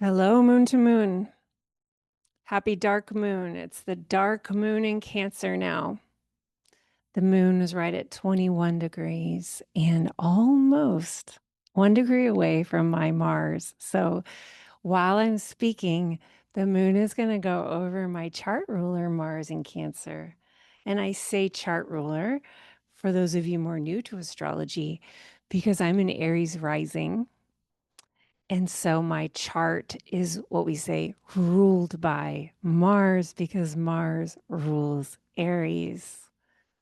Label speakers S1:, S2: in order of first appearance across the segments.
S1: Hello, moon to moon. Happy dark moon. It's the dark moon in Cancer now. The moon is right at 21 degrees and almost 1 degree away from my Mars. So while I'm speaking, the moon is going to go over my chart ruler, Mars in Cancer. And I say chart ruler for those of you more new to astrology because I'm an Aries rising. And so my chart is what we say ruled by Mars because Mars rules Aries.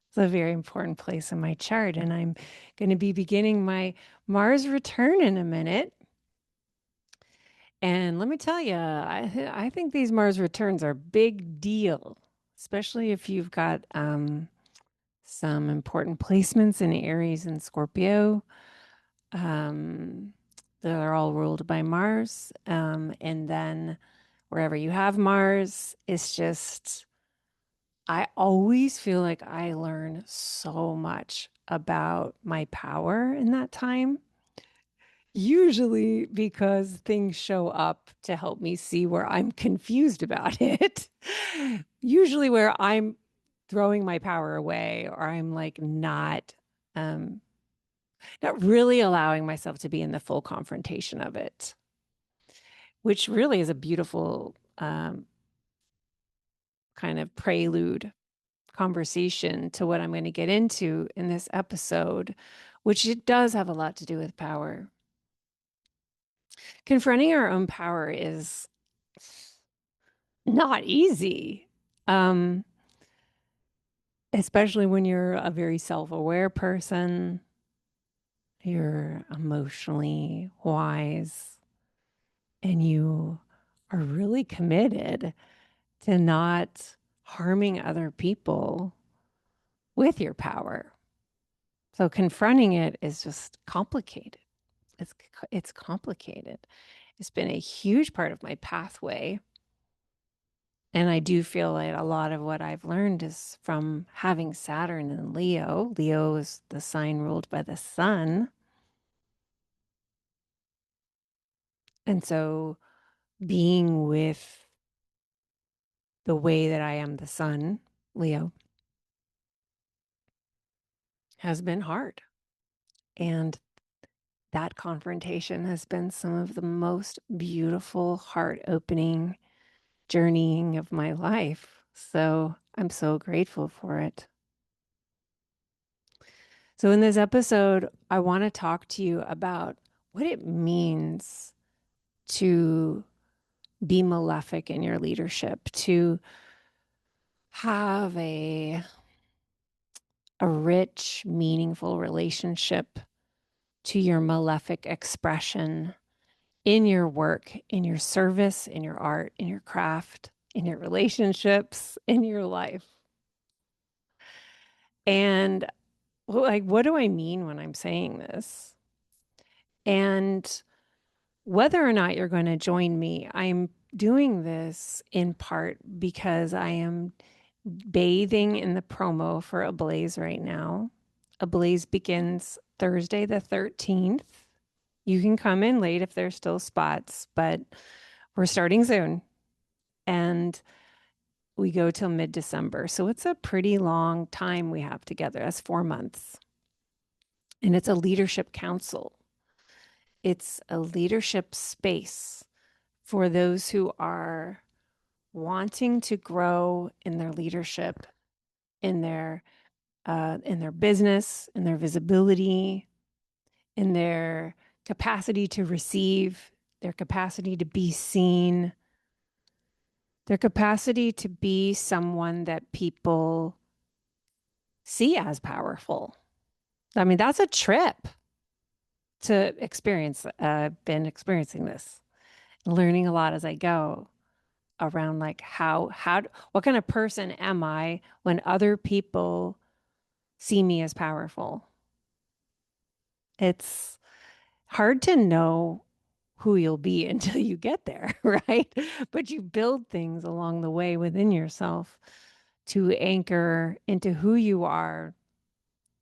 S1: It's a very important place in my chart. And I'm going to be beginning my Mars return in a minute. And let me tell you, I think these Mars returns are big deal, especially if you've got some important placements in Aries and Scorpio. Um, they're all ruled by Mars. And then wherever you have Mars, it's just, I always feel like I learn so much about my power in that time. Usually because things show up to help me see where I'm confused about it. Usually where I'm throwing my power away or I'm like um, not really allowing myself to be in the full confrontation of it, which really is a beautiful kind of prelude conversation to what I'm going to get into in this episode, which it does have a lot to do with power. Confronting our own power is not easy, um, especially when you're a very self aware person, you're emotionally wise, and you are really committed to not harming other people with your power. So confronting it is just complicated. It's it's complicated. It's been a huge part of my pathway. And I do feel like a lot of what I've learned is from having Saturn in Leo. Leo is the sign ruled by the sun. And so being with the way that I am the sun, Leo, has been hard. And that confrontation has been some of the most beautiful, heart opening journeying of my life. So I'm so grateful for it. So, in this episode, I want to talk to you about what it means to be malefic in your leadership, to have a rich, meaningful relationship to your malefic expression in your work, in your service, in your art, in your craft, in your relationships, in your life. And like, what do I mean when I'm saying this? And whether or not you're going to join me, I'm doing this in part because I am bathing in the promo for Ablaze right now. Ablaze begins Thursday the 13th. You can come in late if there's still spots, but we're starting soon. And we go till mid-December. So it's a pretty long time we have together. That's 4 months. And it's a leadership council. It's a leadership space for those who are wanting to grow in their leadership, in their business, in their visibility, in their capacity to receive, their capacity to be seen, their capacity to be someone that people see as powerful. I mean, that's a trip to experience. I've been experiencing this, learning a lot as I go around like what kind of person am I when other people see me as powerful? It's hard to know who you'll be until you get there, right? But you build things along the way within yourself to anchor into who you are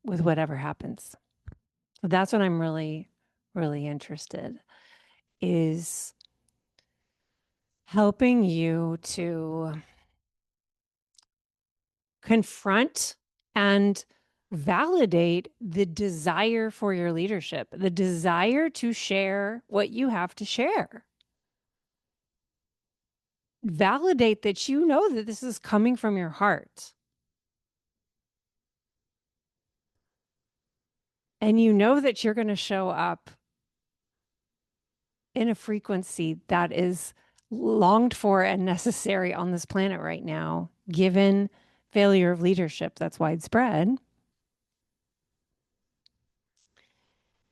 S1: with whatever happens. So that's what I'm really, really interested is helping you to confront and validate the desire for your leadership, the desire to share what you have to share. Validate that you know that this is coming from your heart. And you know that you're going to show up in a frequency that is longed for and necessary on this planet right now, given failure of leadership that's widespread.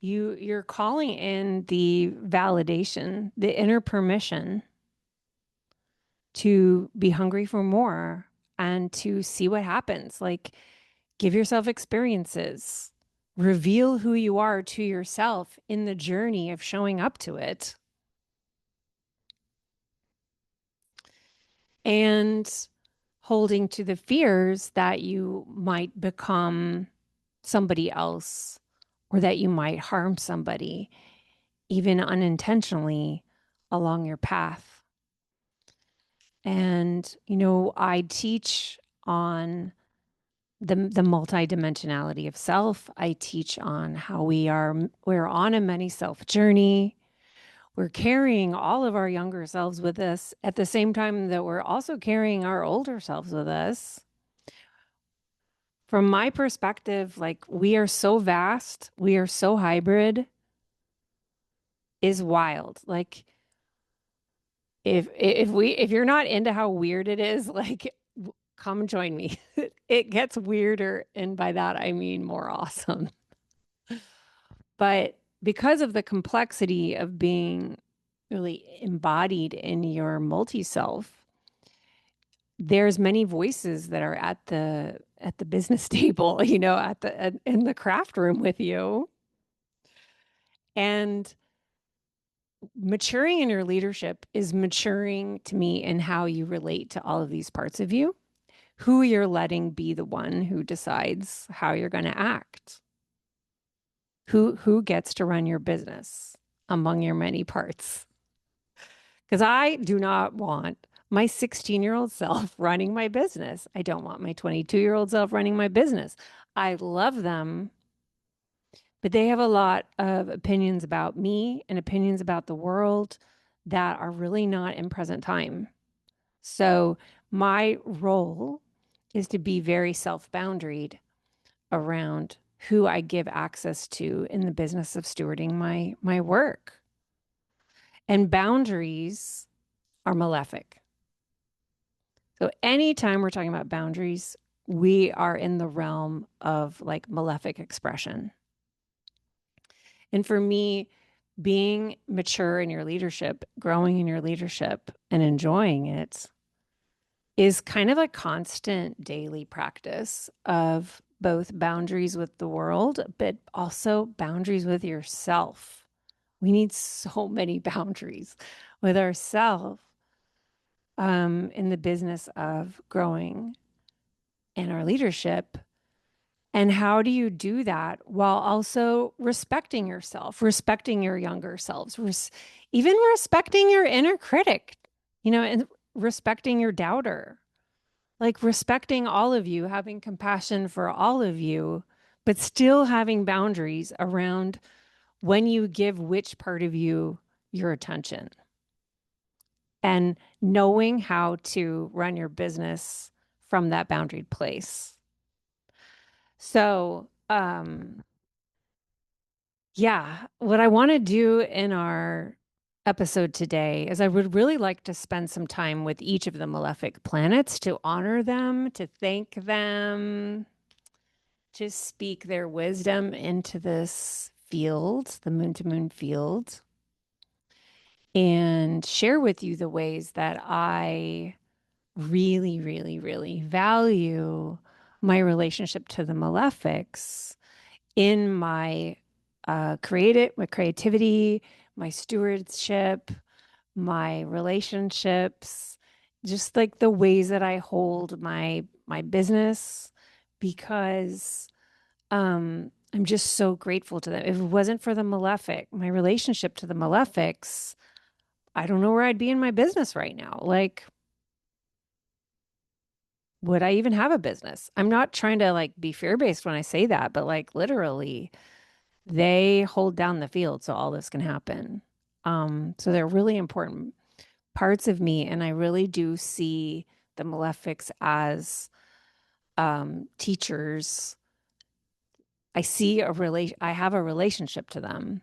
S1: You're calling in the validation, the inner permission to be hungry for more and to see what happens. Like, give yourself experiences, reveal who you are to yourself in the journey of showing up to it. And holding to the fears that you might become somebody else or that you might harm somebody, even unintentionally, along your path. And, I teach on the multidimensionality of self. I teach on how we're on a many self journey. We're carrying all of our younger selves with us at the same time that we're also carrying our older selves with us. From my perspective, like, we are so vast, we are so hybrid, is wild. Like, if you're not into how weird it is, like, come join me. It gets weirder, and by that I mean more awesome. But because of the complexity of being really embodied in your multi-self, there's many voices that are at the business table, in the craft room with you. And maturing in your leadership is maturing to me in how you relate to all of these parts of you, who you're letting be the one who decides how you're going to act, who gets to run your business among your many parts. Because I do not want my 16-year-old self running my business. I don't want my 22-year-old self running my business. I love them, but they have a lot of opinions about me and opinions about the world that are really not in present time. So my role is to be very self-boundaried around who I give access to in the business of stewarding my work. And boundaries are malefic. So anytime we're talking about boundaries, we are in the realm of like malefic expression. And for me, being mature in your leadership, growing in your leadership, and enjoying it is kind of a constant daily practice of both boundaries with the world, but also boundaries with yourself. We need so many boundaries with ourselves in the business of growing in our leadership. And how do you do that while also respecting yourself, respecting your younger selves, even respecting your inner critic, and respecting your doubter, like respecting all of you, having compassion for all of you, but still having boundaries around when you give which part of you your attention and knowing how to run your business from that boundaried place. So, yeah, what I want to do in our episode today is I would really like to spend some time with each of the malefic planets to honor them, to thank them, to speak their wisdom into this field, the moon to moon field, and share with you the ways that I really, really, really value my relationship to the malefics in my creativity, my stewardship, my relationships, just like the ways that I hold my business, because I'm just so grateful to them. If it wasn't for the malefic, my relationship to the malefics, I don't know where I'd be in my business right now. Like, would I even have a business? I'm not trying to like be fear-based when I say that, but like literally they hold down the field so all this can happen. So they're really important parts of me, and I really do see the Malefics as teachers. I have a relationship to them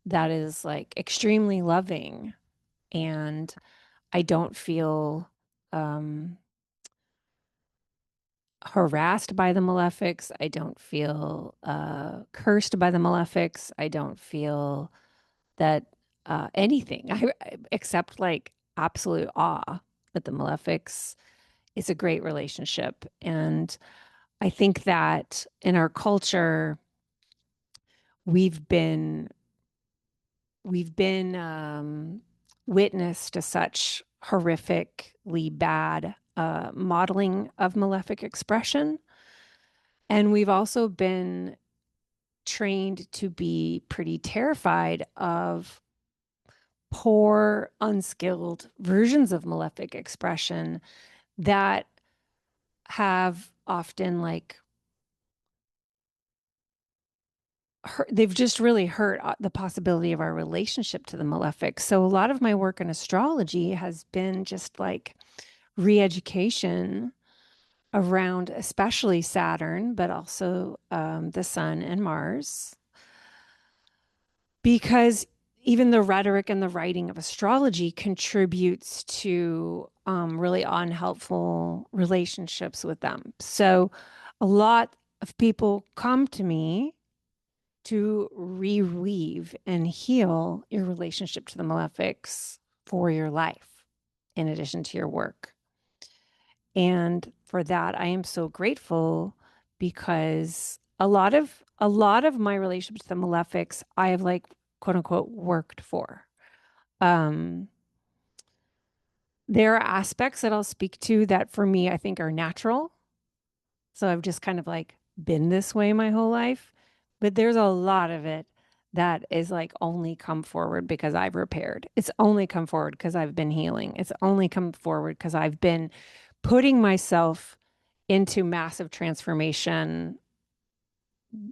S1: that is like extremely loving, and I don't feel um, harassed by the Malefics. I don't feel cursed by the Malefics. I don't feel that anything except like absolute awe at the Malefics. It's a great relationship. And I think that in our culture, we've been we've been witness to such horrifically bad modeling of malefic expression. And we've also been trained to be pretty terrified of poor, unskilled versions of malefic expression that have often like they've just really hurt the possibility of our relationship to the malefic. So a lot of my work in astrology has been just like re-education around especially Saturn, but also the Sun and Mars, because even the rhetoric and the writing of astrology contributes to really unhelpful relationships with them. So a lot of people come to me to reweave and heal your relationship to the malefics for your life, in addition to your work. And for that, I am so grateful because a lot of my relationship to the malefics, I have like quote unquote worked for. Um, there are aspects that I'll speak to that for me I think are natural. So I've just kind of like been this way my whole life. But there's a lot of it that is like only come forward because I've repaired. It's only come forward because I've been healing. It's only come forward because I've been putting myself into massive transformation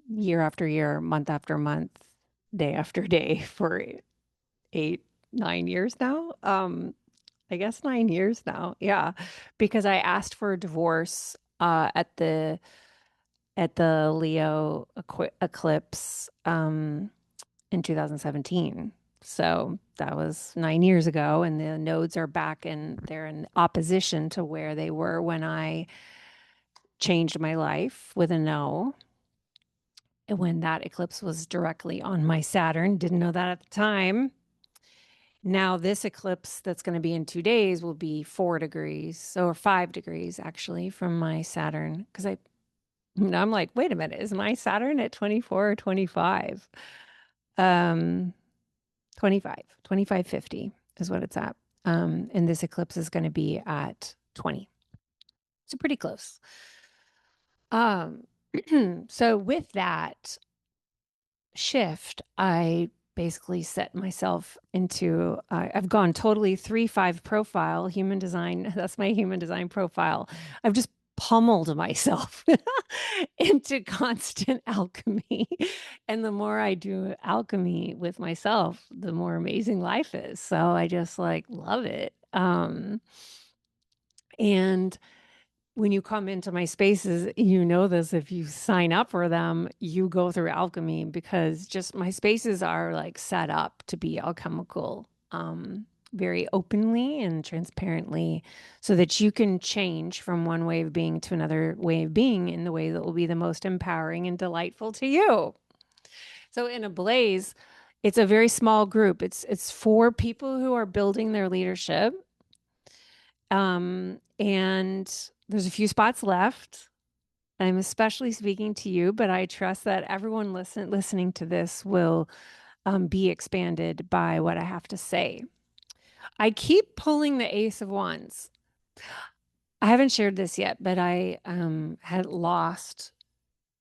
S1: year after year, month after month, day after day for 8, 9 years now. I guess 9 years now. Yeah. Because I asked for a divorce at the Leo eclipse in 2017. So that was 9 years ago, and the nodes are back and they're in opposition to where they were when I changed my life with a no. And when that eclipse was directly on my Saturn, didn't know that at the time. Now, this eclipse that's going to be in 2 days will be 4 degrees, or 5 degrees actually, from my Saturn. Because I'm like, wait a minute, is my Saturn at 24 or 25? Um, 25, 2550 is what it's at. And this eclipse is going to be at 20. So pretty close. Um, so with that shift, I basically set myself into, I've gone totally 3-5 profile, human design. That's my human design profile. I've just pummeled myself into constant alchemy. And the more I do alchemy with myself, the more amazing life is. So I just like love it. And when you come into my spaces, you know this, if you sign up for them, you go through alchemy, because just my spaces are like set up to be alchemical, very openly and transparently, so that you can change from one way of being to another way of being in the way that will be the most empowering and delightful to you. So in Ablaze, it's a very small group. It's for people who are building their leadership. And there's a few spots left. I'm especially speaking to you, but I trust that everyone listening to this will be expanded by what I have to say. I keep pulling the Ace of Wands. I haven't shared this yet, but I had lost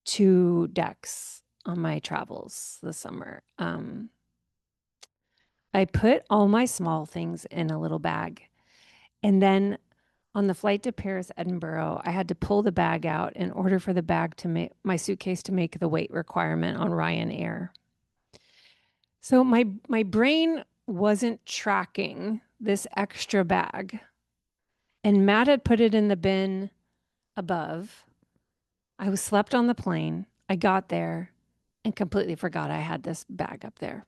S1: 2 decks on my travels this summer. I put all my small things in a little bag. And then on the flight to Paris, Edinburgh, I had to pull the bag out in order for the bag to make my suitcase to make the weight requirement on Ryanair. So my brain wasn't tracking this extra bag. And Matt had put it in the bin above. I was slept on the plane. I got there and completely forgot I had this bag up there.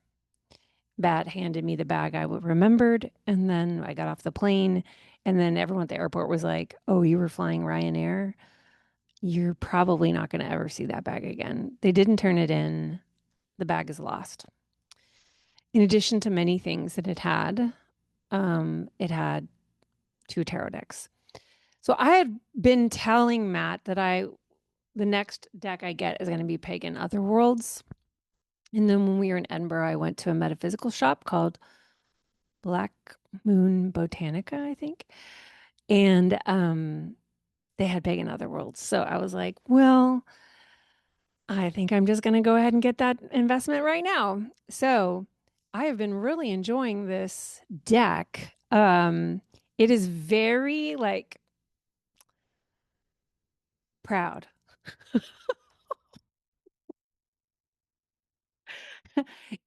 S1: Matt handed me the bag I remembered, and then I got off the plane, and then everyone at the airport was like, "Oh, you were flying Ryanair? You're probably not going to ever see that bag again." They didn't turn it in. The bag is lost. In addition to many things that it had two tarot decks. So I had been telling Matt that the next deck I get is going to be Pagan Otherworlds. And then when we were in Edinburgh, I went to a metaphysical shop called Black Moon Botanica, I think. And they had Pagan Otherworlds. So I was like, well, I think I'm just going to go ahead and get that investment right now. So I have been really enjoying this deck. It is very like proud.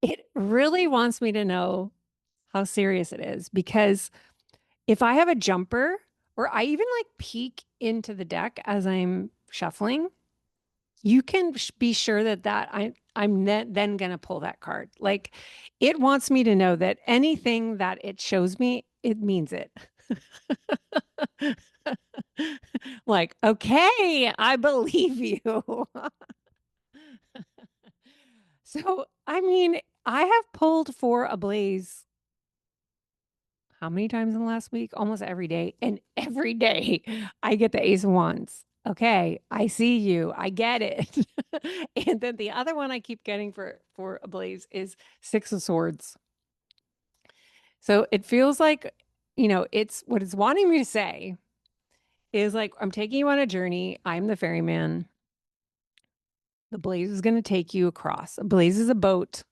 S1: It really wants me to know how serious it is because if I have a jumper or I even like peek into the deck as I'm shuffling, you can be sure I'm then going to pull that card. Like it wants me to know that anything that it shows me, it means it. Like, okay, I believe you. So, I mean, I have pulled for Ablaze how many times in the last week? Almost every day. And every day I get the Ace of Wands. Okay, I see you. I get it. And then the other one I keep getting for Ablaze is Six of Swords. So it feels like, it's what it's wanting me to say is like I'm taking you on a journey. I'm the ferryman. The Blaze is going to take you across. A Blaze is a boat.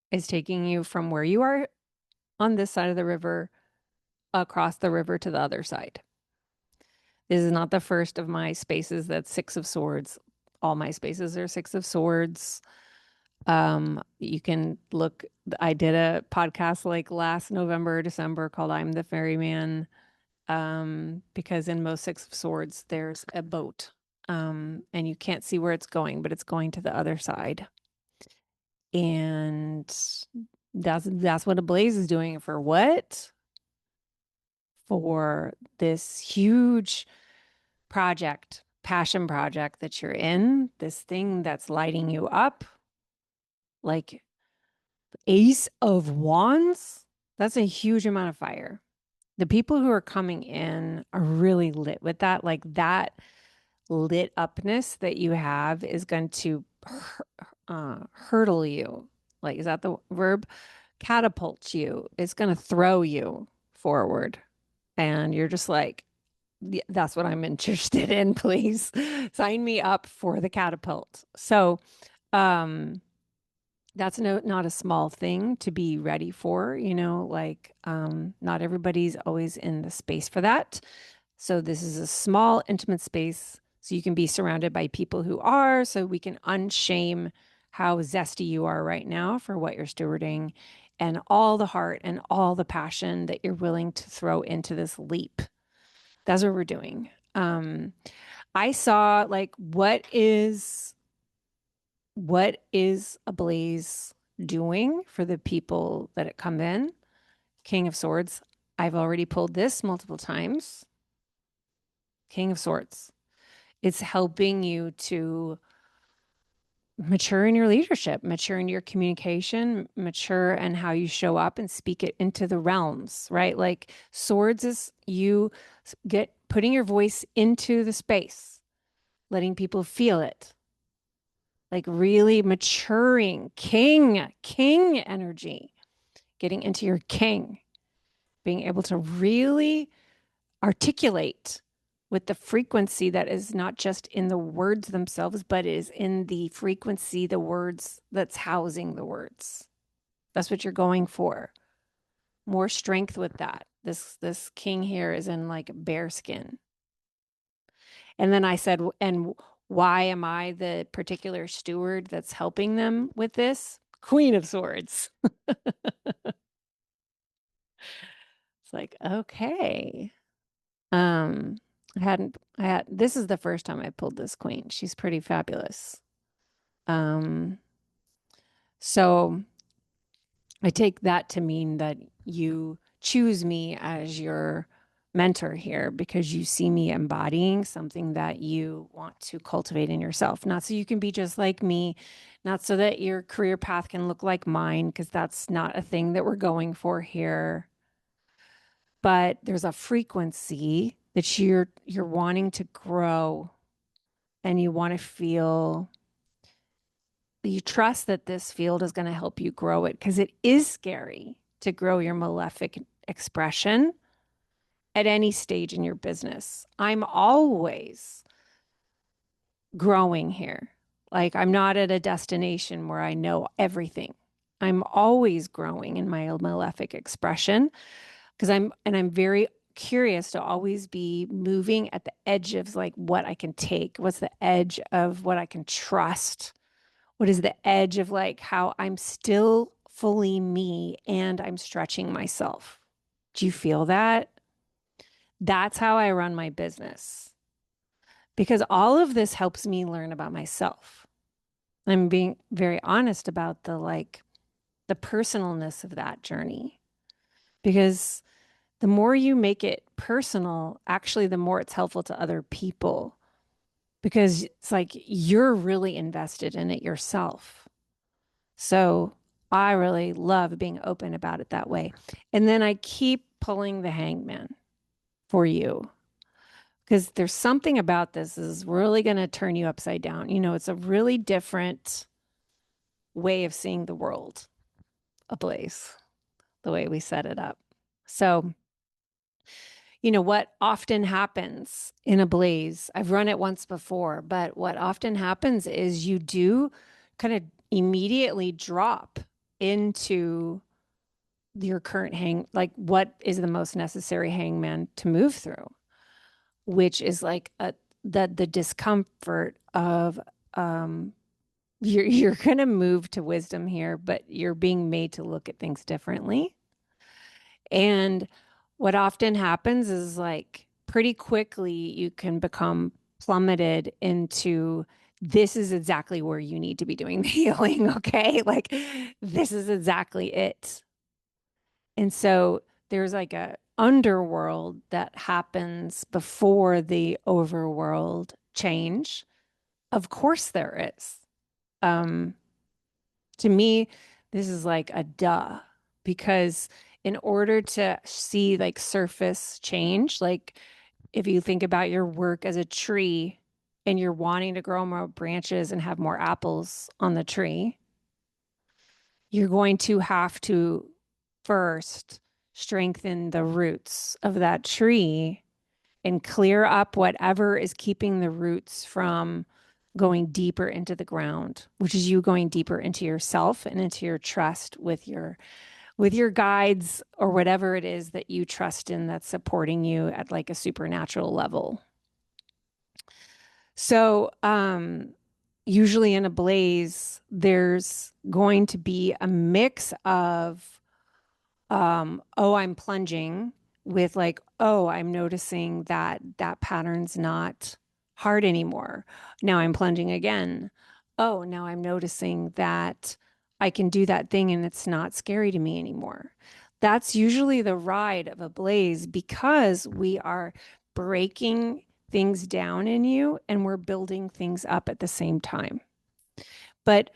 S1: Is taking you from where you are on this side of the river across the river to the other side. This is not the first of my spaces that's Six of Swords. All my spaces are Six of Swords. You can look, I did a podcast like last November, December called I'm the Ferryman. Because in most Six of Swords, there's a boat. And you can't see where it's going, but it's going to the other side. And that's what Ablaze is doing for what? For this huge project, passion project that you're in, this thing that's lighting you up, like Ace of Wands, that's a huge amount of fire. The people who are coming in are really lit with that. Like that lit upness that you have is going to hurdle you. Like, is that the verb? Catapult you. It's going to throw you forward. And you're just like, yeah, that's what I'm interested in, please. Sign me up for the catapult. So, um, that's not a small thing to be ready for, not everybody's always in the space for that. So this is a small, intimate space. So you can be surrounded by people who are, so we can unshame how zesty you are right now for what you're stewarding and all the heart and all the passion that you're willing to throw into this leap. That's what we're doing. I saw like what is Ablaze doing for the people that it come in? King of Swords. I've already pulled this multiple times. King of Swords. It's helping you to mature in your leadership, mature in your communication, mature in how you show up and speak it into the realms, right? Like swords is you get putting your voice into the space, letting people feel it, like really maturing king energy, getting into your king, being able to really articulate with the frequency that is not just in the words themselves, but is in the frequency, the words that's housing the words. That's what you're going for. More strength with that. This king here is in like bear skin. And then I said, and why am I the particular steward that's helping them with this? Queen of Swords. It's like, okay. Um, I had, this is the first time I pulled this queen. She's pretty fabulous. Um, so I take that to mean that you choose me as your mentor here because you see me embodying something that you want to cultivate in yourself. Not so you can be just like me, not so that your career path can look like mine, because that's not a thing that we're going for here. But there's a frequency that you're wanting to grow, and you want to feel, you trust that this field is going to help you grow it, because it is scary to grow your malefic expression at any stage in your business. I'm always growing here. Like, I'm not at a destination where I know everything. I'm always growing in my malefic expression, because I'm very curious to always be moving at the edge of like what I can take. What's the edge of what I can trust? What is the edge of like how I'm still fully me and I'm stretching myself? Do you feel that? That's how I run my business, because all of this helps me learn about myself. I'm being very honest about the personalness of that journey, because the more you make it personal, actually, the more it's helpful to other people, because it's like you're really invested in it yourself. So I really love being open about it that way. And then I keep pulling the hangman for you, because there's something about this is really going to turn you upside down. You know, it's a really different way of seeing the world, Ablaze, the way we set it up. So, you know, what often happens in Ablaze, I've run it once before, but what often happens is you do kind of immediately drop into your current like what is the most necessary hangman to move through, which is like the discomfort of you're going to move to wisdom here, but you're being made to look at things differently. And what often happens is like pretty quickly you can become plummeted into, this is exactly where you need to be doing the healing, okay? Like, this is exactly it. And so there's like a underworld that happens before the overworld change. Of course there is. Um, to me, this is like a duh, because in order to see like surface change, like if you think about your work as a tree and you're wanting to grow more branches and have more apples on the tree, you're going to have to first strengthen the roots of that tree and clear up whatever is keeping the roots from going deeper into the ground, which is you going deeper into yourself and into your trust with your guides or whatever it is that you trust in that's supporting you at like a supernatural level. So, usually in a blaze, there's going to be a mix of oh, I'm plunging, with like, oh, I'm noticing that that pattern's not hard anymore. Now I'm plunging again. Oh, now I'm noticing that I can do that thing and it's not scary to me anymore. That's usually the ride of a blaze, because we are breaking things down in you and we're building things up at the same time. But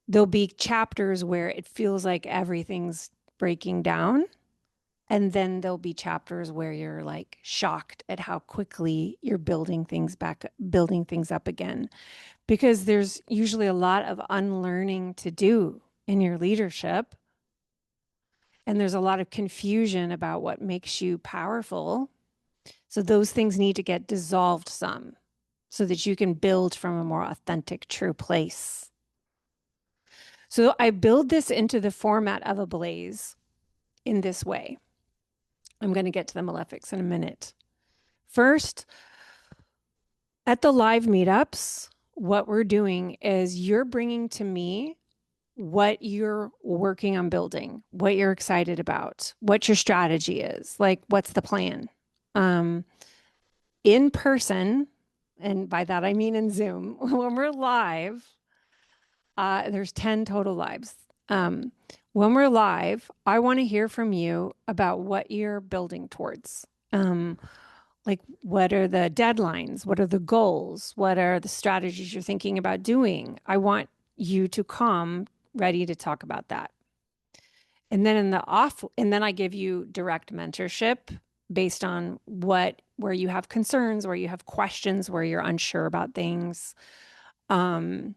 S1: there'll be chapters where it feels like everything's breaking down, and then there'll be chapters where you're like shocked at how quickly you're building things up again. Because there's usually a lot of unlearning to do in your leadership. And there's a lot of confusion about what makes you powerful. So those things need to get dissolved some, so that you can build from a more authentic, true place. So I build this into the format of a blaze in this way. I'm going to get to the malefics in a minute. First, at the live meetups, what we're doing is you're bringing to me what you're working on building, what you're excited about, what your strategy is, like what's the plan. Um, in person, and by that I mean in Zoom, when we're live, there's 10 total lives. Um, when we're live, I want to hear from you about what you're building towards. Like, what are the deadlines? What are the goals? What are the strategies you're thinking about doing? I want you to come ready to talk about that. And then in the off, and then I give you direct mentorship based on where you have concerns, where you have questions, where you're unsure about things, um,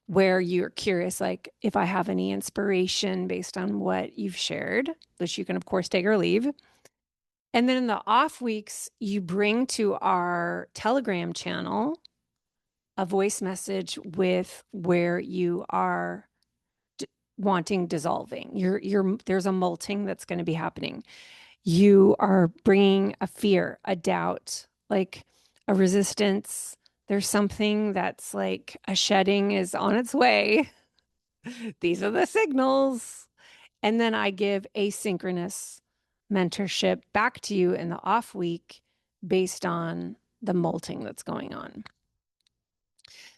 S1: where you're curious, like if I have any inspiration based on what you've shared, which you can, of course, take or leave. And then in the off weeks, you bring to our Telegram channel a voice message with where you are wanting dissolving. There's a molting that's going to be happening. You are bringing a fear, a doubt, like a resistance. There's something that's like a shedding is on its way. These are the signals. And then I give asynchronous mentorship back to you in the off week based on the molting that's going on.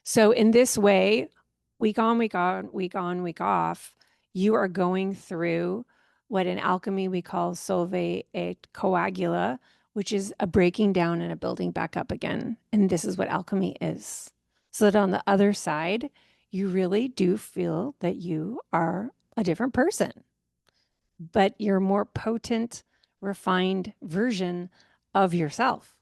S1: So in this way, week on, week on, week on, week off, you are going through what in alchemy we call solve et coagula, which is a breaking down and a building back up again. And this is what alchemy is. So that on the other side, you really do feel that you are a different person, but you're a more potent, refined version of yourself.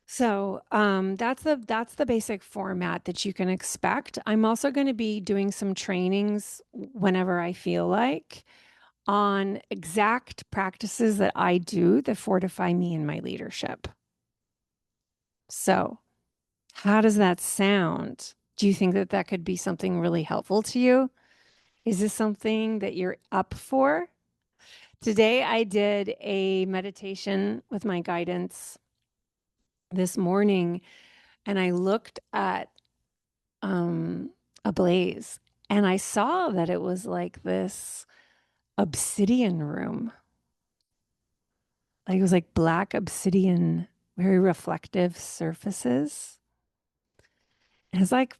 S1: So that's the basic format that you can expect. I'm also going to be doing some trainings whenever I feel like on exact practices that I do that fortify me in my leadership. So, how does that sound? Do you think that that could be something really helpful to you? Is this something that you're up for? Today, I did a meditation with my guidance this morning, and I looked at um, Ablaze, and I saw that it was like this obsidian room. Like it was like black obsidian, very reflective surfaces. And it's like,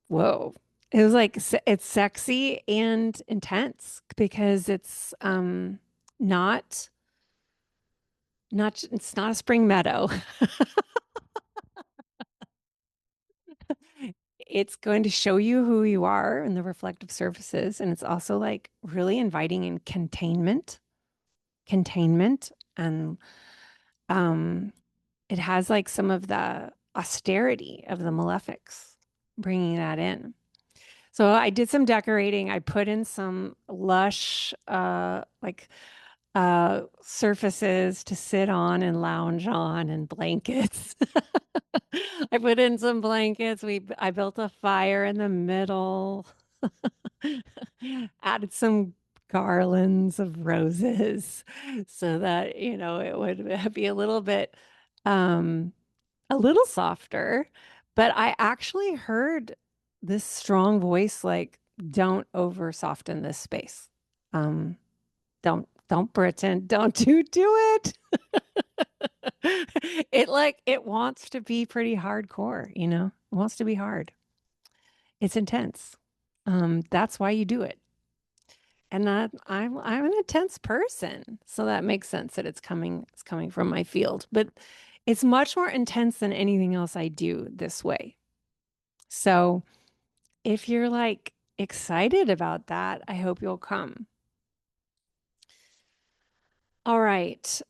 S1: whoa. It was like it's sexy and intense because it's not it's not a spring meadow. It's going to show you who you are in the reflective surfaces, and it's also like really inviting in containment, and um it has like some of the austerity of the Malefics, bringing that in. So I did some decorating. I put in some lush, surfaces to sit on and lounge on, and blankets. I put in some blankets. I built a fire in the middle. Added some garlands of roses so that, it would be um, a little softer. But I actually heard this strong voice like, don't over soften this space. Um, don't pretend, don't you do it. It wants to be pretty hardcore, It wants to be hard. It's intense. That's why you do it. And I'm an intense person, so that makes sense that it's coming from my field. But it's much more intense than anything else I do this way. So if you're like excited about that, I hope you'll come. All right.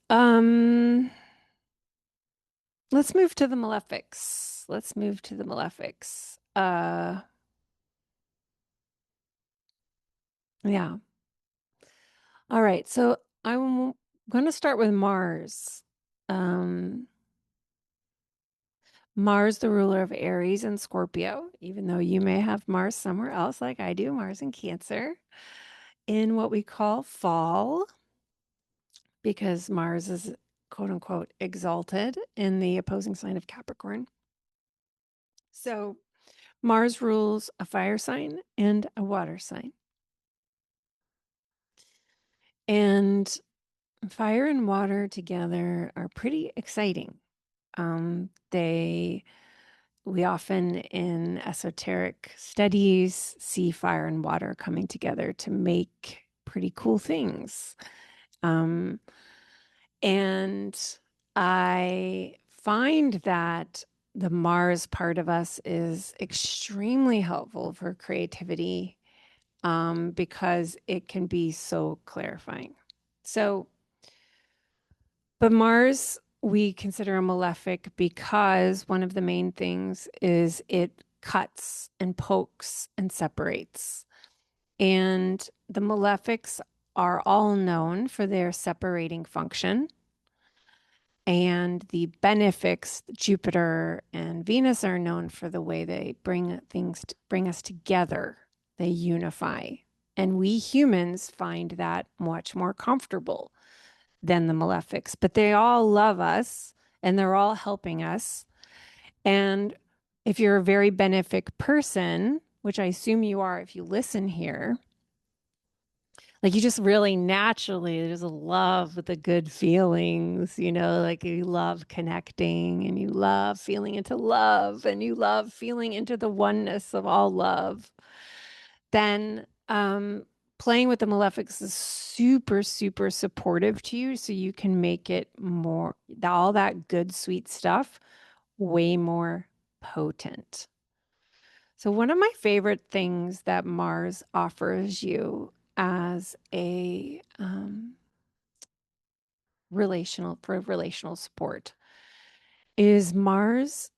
S1: Let's move to the malefics. Let's move to the malefics. Yeah. All right. So I'm going to start with Mars. Um, Mars, the ruler of Aries and Scorpio, even though you may have Mars somewhere else, like I do, Mars in Cancer, in what we call fall, because Mars is quote unquote exalted in the opposing sign of Capricorn. So Mars rules a fire sign and a water sign. And fire and water together are pretty exciting. They We often in esoteric studies see fire and water coming together to make pretty cool things. Um, and I find that the Mars part of us is extremely helpful for creativity, because it can be so clarifying. So, but Mars, we consider a malefic because one of the main things is it cuts and pokes and separates. And the malefics are all known for their separating function. And the benefics, Jupiter and Venus, are known for the way they bring us together. They unify. And we humans find that much more comfortable than the malefics, but they all love us and they're all helping us. And if you're a very benefic person, which I assume you are if you listen here, like you just really naturally just love the good feelings, like you love connecting and you love feeling into love and you love feeling into the oneness of all love, then playing with the malefics is super, super supportive to you. So you can make it more, all that good, sweet stuff, way more potent. So, one of my favorite things that Mars offers you as a relational support is Mars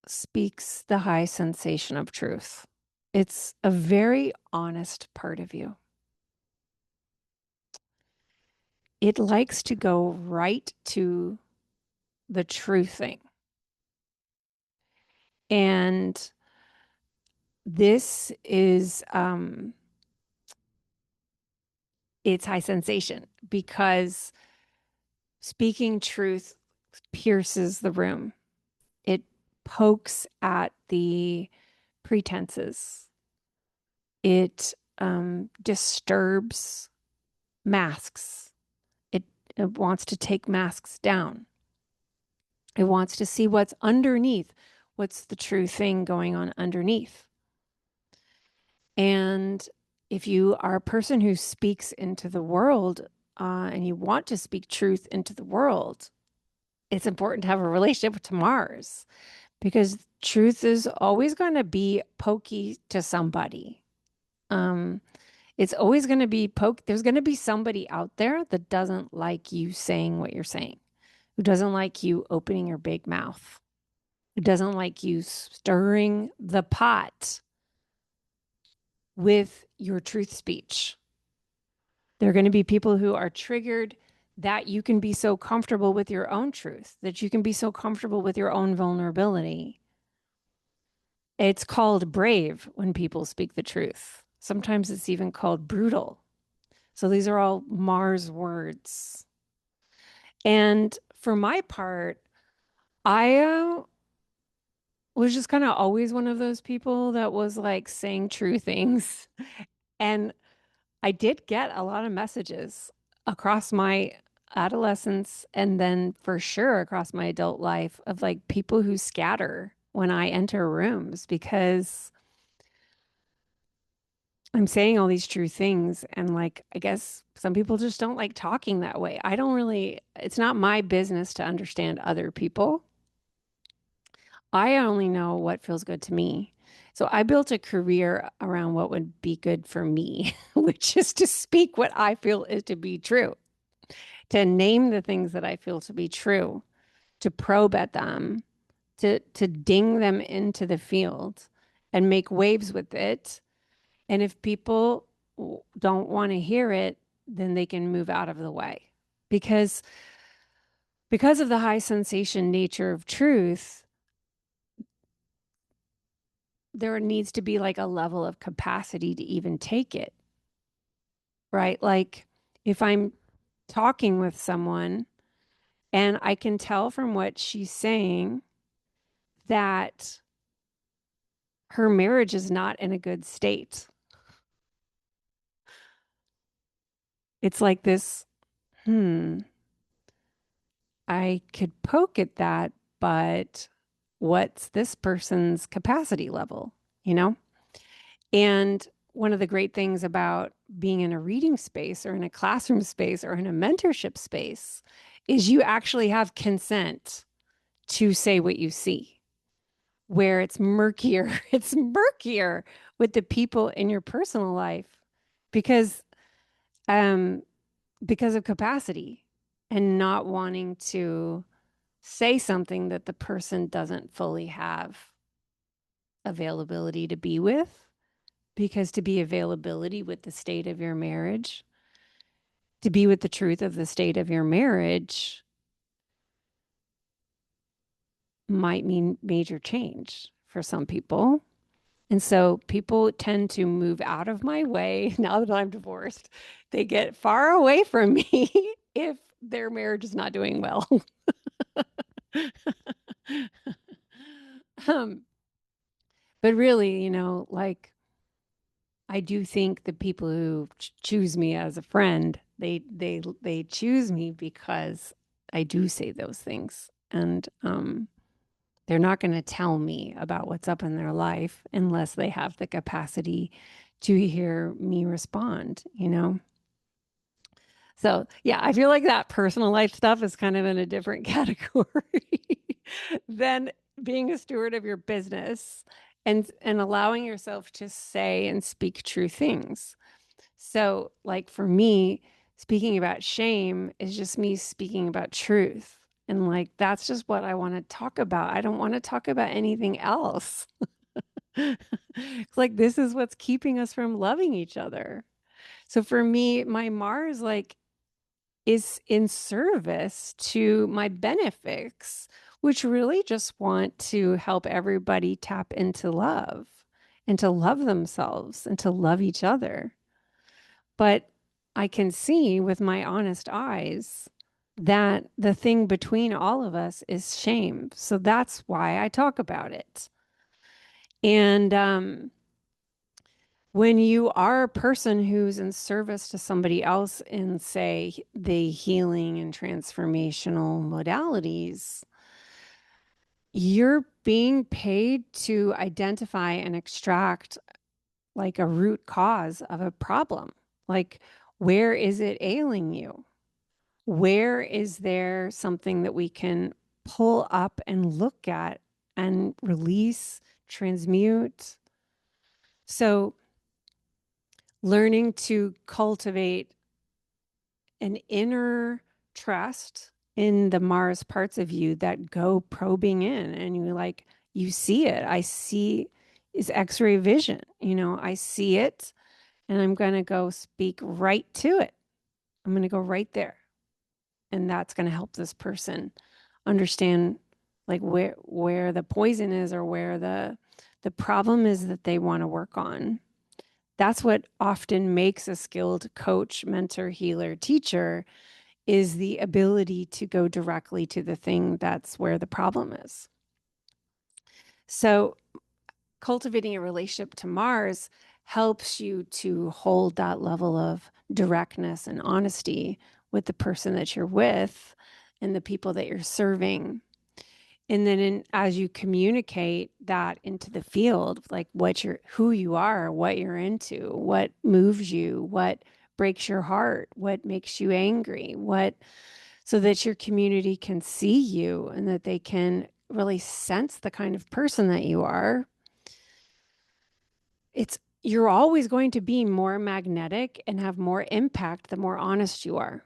S1: speaks the high sensation of truth. It's a very honest part of you. It likes to go right to the true thing. And this is its high sensation because speaking truth pierces the room. It pokes at the pretenses. It disturbs masks. It, it wants to take masks down. It wants to see what's underneath, what's the true thing going on underneath. And if you are a person who speaks into the world and you want to speak truth into the world, it's important to have a relationship to Mars because truth is always going to be pokey to somebody. Um, it's always going to be There's going to be somebody out there that doesn't like you saying what you're saying, who doesn't like you opening your big mouth, who doesn't like you stirring the pot with your truth speech. There are going to be people who are triggered that you can be so comfortable with your own truth, that you can be so comfortable with your own vulnerability. It's called brave when people speak the truth. Sometimes it's even called brutal. So these are all Mars words. And for my part, I was just kind of always one of those people that was like saying true things. And I did get a lot of messages across my adolescence and then for sure across my adult life of like people who scatter when I enter rooms because I'm saying all these true things. And like, I guess some people just don't like talking that way. It's not my business to understand other people. I only know what feels good to me. So I built a career around what would be good for me, which is to speak what I feel is to be true, to name the things that I feel to be true, to probe at them, to ding them into the field and make waves with it. And if people don't want to hear it, then they can move out of the way. Because of the high sensation nature of truth, there needs to be like a level of capacity to even take it, right? Like if I'm talking with someone and I can tell from what she's saying that her marriage is not in a good state. It's like this, hmm, I could poke at that, but what's this person's capacity level, you know? And one of the great things about being in a reading space or in a classroom space or in a mentorship space is you actually have consent to say what you see. Where it's murkier, it's murkier with the people in your personal life because um because of capacity and not wanting to say something that the person doesn't fully have availability to be with, because to be availability with the state of your marriage, to be with the truth of the state of your marriage might mean major change for some people. And so people tend to move out of my way now that I'm divorced. They get far away from me if their marriage is not doing well. um, but really, like I do think the people who choose me as a friend, they choose me because I do say those things, and they're not going to tell me about what's up in their life unless they have the capacity to hear me respond, you know? So, yeah, I feel like that personal life stuff is kind of in a different category than being a steward of your business and allowing yourself to say and speak true things. So, like for me, speaking about shame is just me speaking about truth. And like that's just what I want to talk about. I don't want to talk about anything else. It's like this is what's keeping us from loving each other. So for me, my Mars like is in service to my benefics, which really just want to help everybody tap into love and to love themselves and to love each other. But I can see with my honest eyes that the thing between all of us is shame. So that's why I talk about it. And when you are a person who's in service to somebody else in, say, the healing and transformational modalities, you're being paid to identify and extract like a root cause of a problem. Like, where is it ailing you? Where is there something that we can pull up and look at and release, transmute? So, learning to cultivate an inner trust in the Mars parts of you that go probing in, and you see it. I see is X-ray vision. I see it, and I'm going to go speak right to it. I'm going to go right there. And that's going to help this person understand like where the poison is or where the problem is that they want to work on. That's what often makes a skilled coach, mentor, healer, teacher is the ability to go directly to the thing that's where the problem is. So cultivating a relationship to Mars helps you to hold that level of directness and honesty with the person that you're with and the people that you're serving. And then as you communicate that into the field, like who you are, what you're into, what moves you, what breaks your heart, what makes you angry, so that your community can see you and that they can really sense the kind of person that you are. You're always going to be more magnetic and have more impact the more honest you are.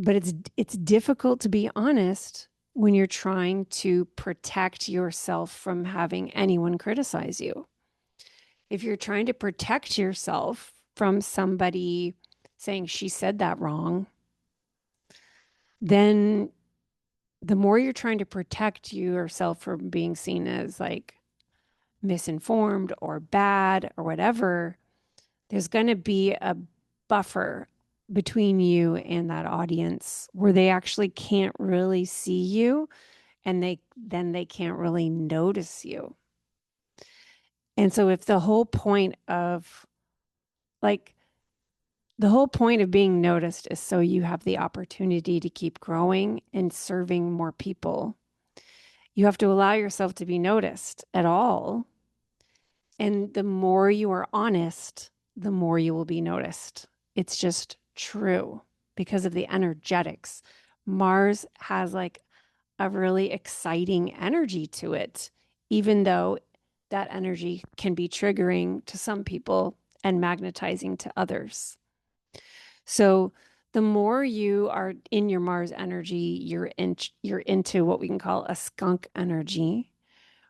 S1: But it's difficult to be honest when you're trying to protect yourself from having anyone criticize you. If you're trying to protect yourself from somebody saying she said that wrong, then the more you're trying to protect yourself from being seen as like misinformed or bad or whatever, there's going to be a buffer between you and that audience where they actually can't really see you, and they can't really notice you. And so if the whole point of like the whole point of being noticed is so you have the opportunity to keep growing and serving more people, you have to allow yourself to be noticed at all. And the more you are honest, the more you will be noticed. It's just true because of the energetics. Mars has like a really exciting energy to it, even though that energy can be triggering to some people and magnetizing to others. So the more you are in your Mars energy, you're into what we can call a skunk energy,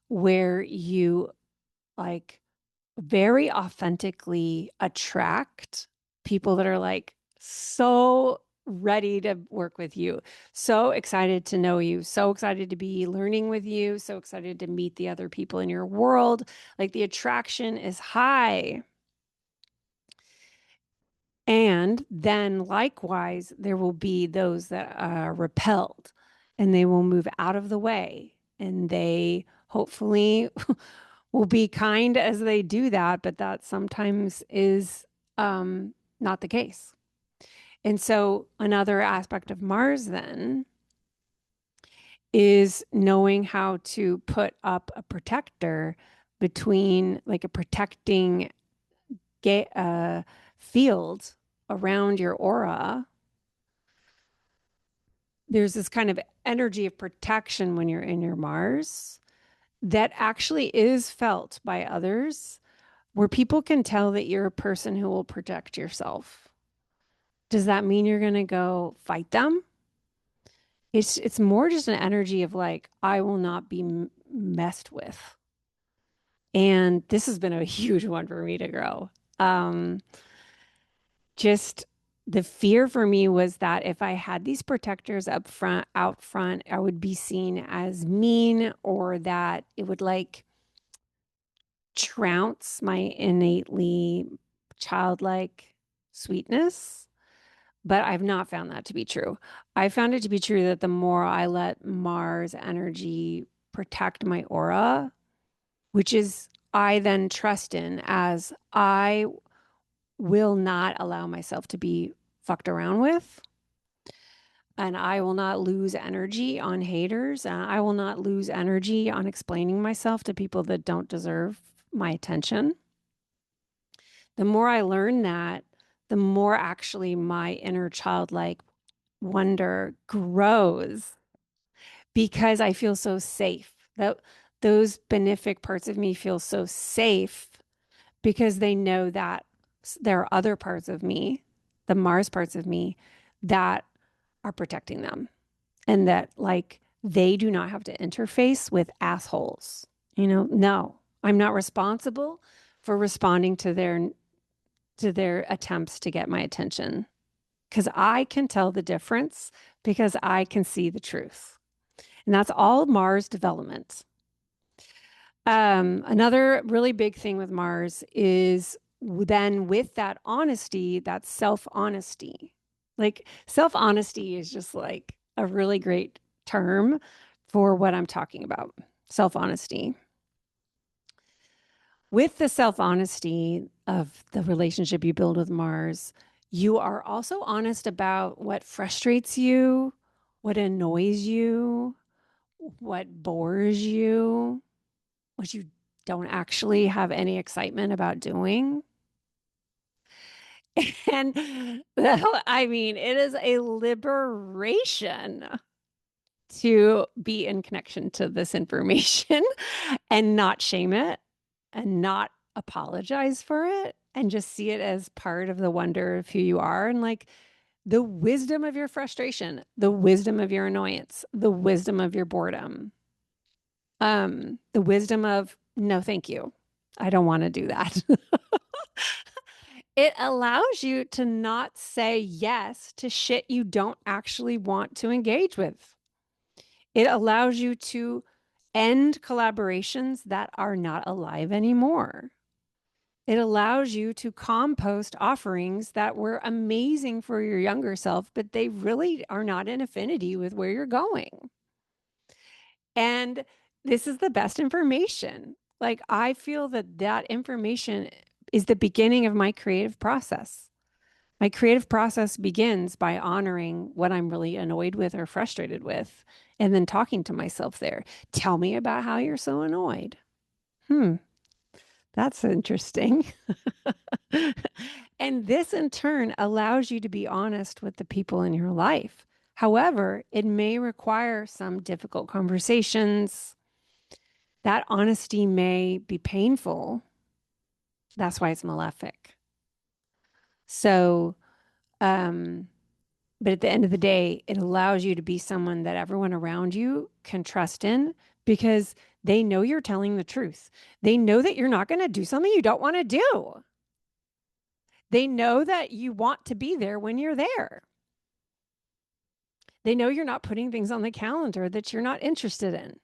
S1: where you like very authentically attract people that are like so ready to work with you, so excited to know you, so excited to be learning with you, so excited to meet the other people in your world. Like the attraction is high. And then likewise, there will be those that are repelled and they will move out of the way, and they hopefully will be kind as they do that, but that sometimes is not the case. And so, another aspect of Mars then is knowing how to put up a protector between, like a protecting field around your aura. There's this kind of energy of protection when you're in your Mars that actually is felt by others, where people can tell that you're a person who will protect yourself. Does that mean you're going to go fight them? It's more just an energy of like, I will not be messed with. And this has been a huge one for me to grow. Um, just the fear for me was that if I had these protectors up front, out front, I would be seen as mean, or that it would like trounce my innately childlike sweetness. But I've not found that to be true. I found it to be true that the more I let Mars energy protect my aura, which is I then trust in, as I will not allow myself to be fucked around with. And I will not lose energy on haters. And I will not lose energy on explaining myself to people that don't deserve my attention. The more I learn that, the more actually my inner childlike wonder grows, because I feel so safe. That those benefic parts of me feel so safe because they know that there are other parts of me, the Mars parts of me, that are protecting them, and that like they do not have to interface with assholes. No, I'm not responsible for responding to their attempts to get my attention, because I can tell the difference, because I can see the truth. And that's all Mars development. Another really big thing with Mars is then with that honesty, that self honesty. Like self honesty is just like a really great term for what I'm talking about. Self honesty. With the self honesty of the relationship you build with Mars, you are also honest about what frustrates you, what annoys you, what bores you, what you don't actually have any excitement about doing. And I mean, it is a liberation to be in connection to this information and not shame it and not apologize for it, and just see it as part of the wonder of who you are, and like the wisdom of your frustration, the wisdom of your annoyance, the wisdom of your boredom, the wisdom of no, thank you. I don't want to do that. It allows you to not say yes to shit you don't actually want to engage with. It allows you to end collaborations that are not alive anymore. It allows you to compost offerings that were amazing for your younger self, but they really are not in affinity with where you're going. And this is the best information. Like, I feel that that information is the beginning of my creative process. My creative process begins by honoring what I'm really annoyed with or frustrated with, and then talking to myself there. Tell me about how you're so annoyed. Hmm, that's interesting. And this in turn allows you to be honest with the people in your life. However, it may require some difficult conversations. That honesty may be painful. That's why it's malefic. So, um, but at the end of the day, it allows you to be someone that everyone around you can trust in because they know you're telling the truth. They know that you're not going to do something you don't want to do. They know that you want to be there when you're there. They know you're not putting things on the calendar that you're not interested in.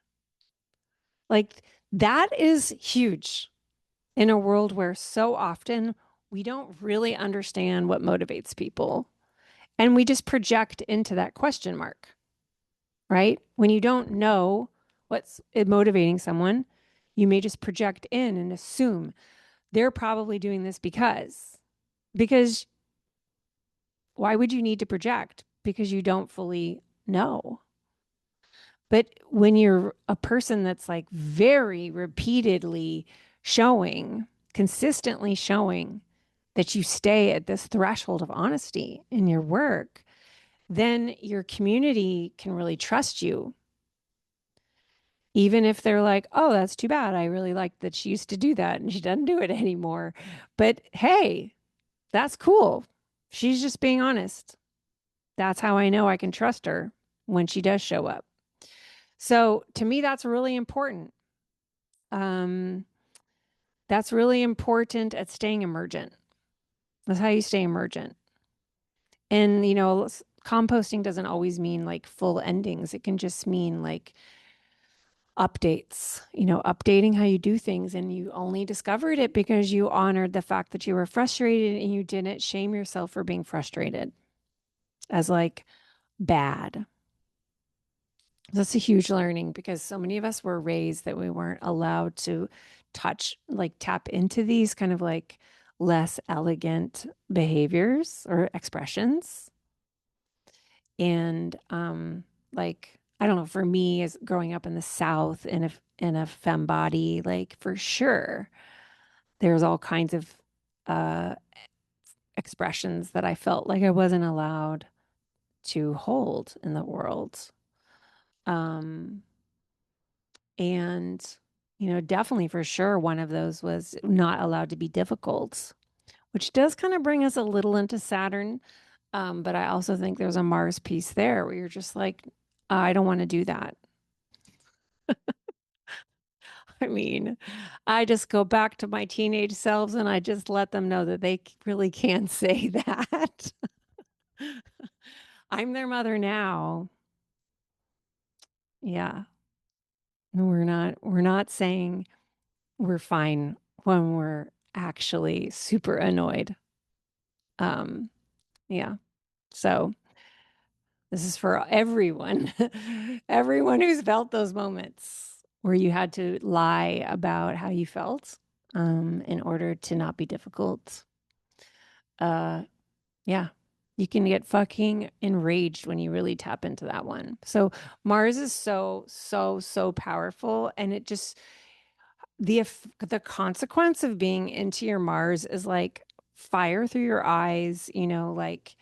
S1: Like, that is huge in a world where so often we don't really understand what motivates people. And we just project into that question mark, right? When you don't know what's motivating someone, you may just project in and assume they're probably doing this because why would you need to project? Because you don't fully know. But when you're a person that's like very repeatedly showing, consistently showing that you stay at this threshold of honesty in your work, then your community can really trust you. Even if they're like, oh, that's too bad. I really like that she used to do that and she doesn't do it anymore. But hey, that's cool. She's just being honest. That's how I know I can trust her when she does show up. So to me, that's really important. Um, that's really important at staying emergent. That's how you stay emergent. And, composting doesn't always mean like full endings. It can just mean like updates, updating how you do things. And you only discovered it because you honored the fact that you were frustrated and you didn't shame yourself for being frustrated as like bad. That's a huge learning because so many of us were raised that we weren't allowed to touch, like tap into these kind of like less elegant behaviors or expressions. And like I don't know, for me as growing up in the South in a femme body, like for sure, there's all kinds of uh expressions that I felt like I wasn't allowed to hold in the world. Um And, definitely for sure, one of those was not allowed to be difficult, which does kind of bring us a little into Saturn. But I also think there's a Mars piece there where you're just like, I don't want to do that. I mean, I just go back to my teenage selves and I just let them know that they really can say that. I'm their mother now. Yeah. We're not saying we're fine when we're actually super annoyed. Um, yeah. So this is for everyone, everyone who's felt those moments where you had to lie about how you felt, in order to not be difficult. Uh, yeah. You can get fucking enraged when you really tap into that one. So Mars is so, so, so powerful. And it just, the consequence of being into your Mars is like fire through your eyes, like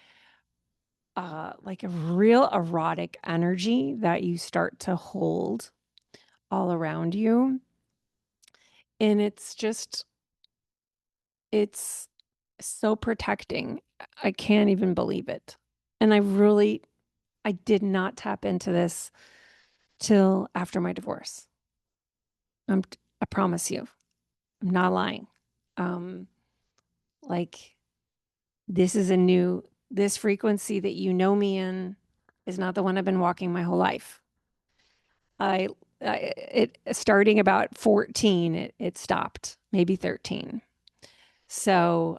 S1: a real erotic energy that you start to hold all around you. And it's so protecting. I can't even believe it. And I did not tap into this till after my divorce. I'm, I promise you, I'm not lying. Um, like this frequency that you know me in is not the one I've been walking my whole life. I it starting about 14, it stopped, maybe 13. So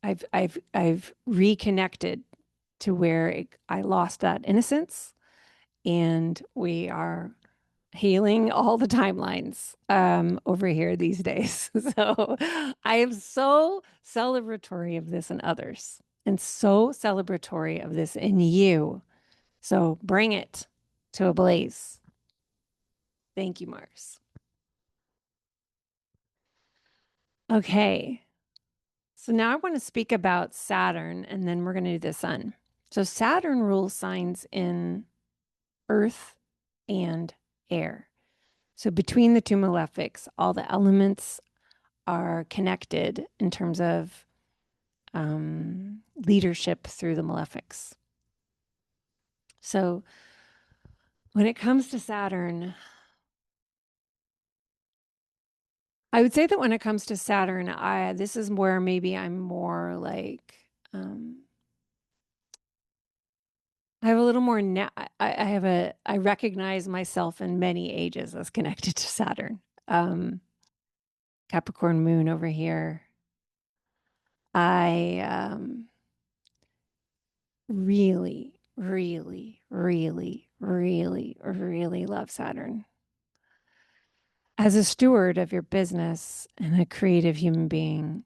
S1: I've reconnected to where I lost that innocence, and we are healing all the timelines over here these days. So I am so celebratory of this in others and so celebratory of this in you. So bring it to Ablaze. Thank you, Mars. Okay. So now I want to speak about Saturn, and then we're going to do the sun. So Saturn rules signs in earth and air. So between the two malefics, all the elements are connected in terms of leadership through the malefics. So when it comes to Saturn, I would say that when it comes to Saturn, this is where maybe I'm more like I have a little more. I recognize myself in many ages as connected to Saturn. Capricorn moon over here. I really, really, really, really, really love Saturn. As a steward of your business and a creative human being,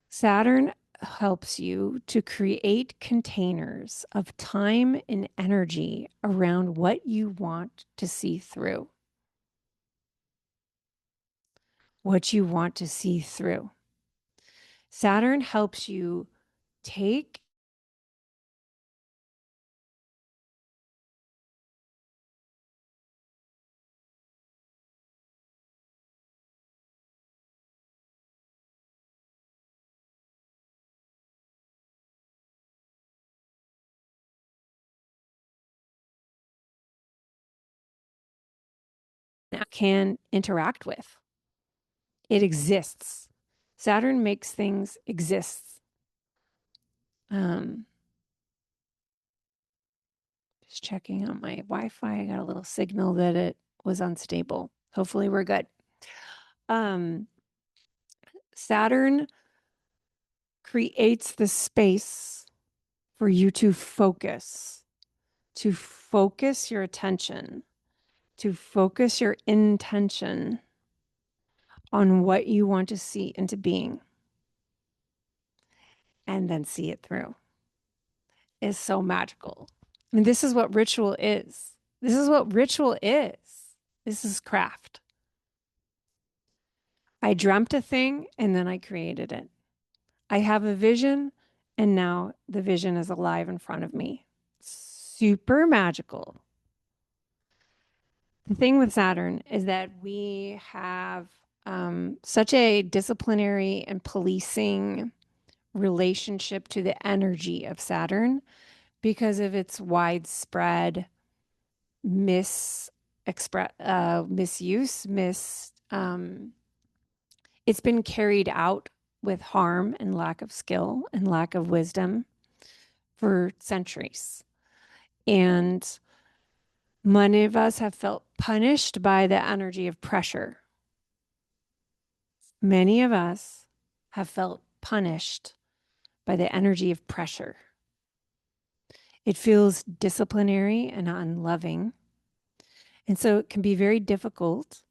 S1: Saturn helps you to create containers of time and energy around what you want to see through. What you want to see through. Saturn helps you take can interact with. It exists. Saturn makes things exist. Um, just checking on my Wi-Fi. I got a little signal that it was unstable. Hopefully we're good. Saturn creates the space for you to focus your attention, to focus your intention on what you want to see into being, and then see it through. Is so magical. I mean, this is what ritual is. This is what ritual is. This is craft. I dreamt a thing and then I created it. I have a vision and now the vision is alive in front of me. Super magical. The thing with Saturn is that we have such a disciplinary and policing relationship to the energy of Saturn because of its widespread misuse, it's been carried out with harm and lack of skill and lack of wisdom for centuries. And many of us have felt punished by the energy of pressure. Many of us have felt punished by the energy of pressure. It feels disciplinary and unloving. And so it can be very difficult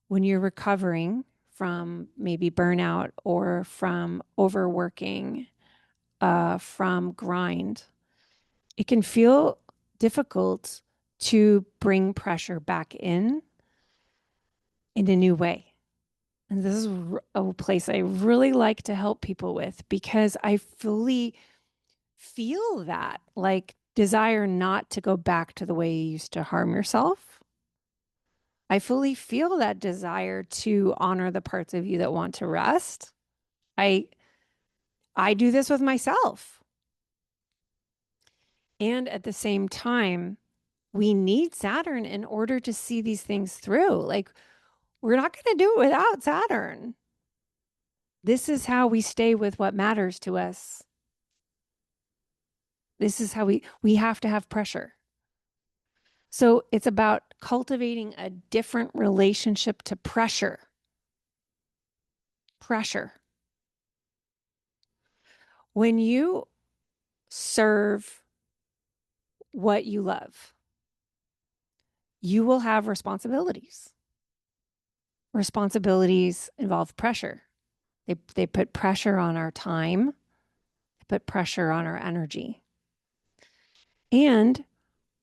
S1: when you're recovering from maybe burnout or from overworking, from grind. It can feel difficult to bring pressure back in a new way. And this is a place I really like to help people with because I fully feel that like desire not to go back to the way you used to harm yourself. I fully feel that desire to honor the parts of you that want to rest. I I do this with myself. And at the same time, we need Saturn in order to see these things through. Like we're not going to do it without Saturn. This is how we stay with what matters to us. This is how we have to have pressure. So it's about cultivating a different relationship to pressure. Pressure. When you serve what you love, you will have responsibilities. Responsibilities involve pressure. They put pressure on our time, they put pressure on our energy. And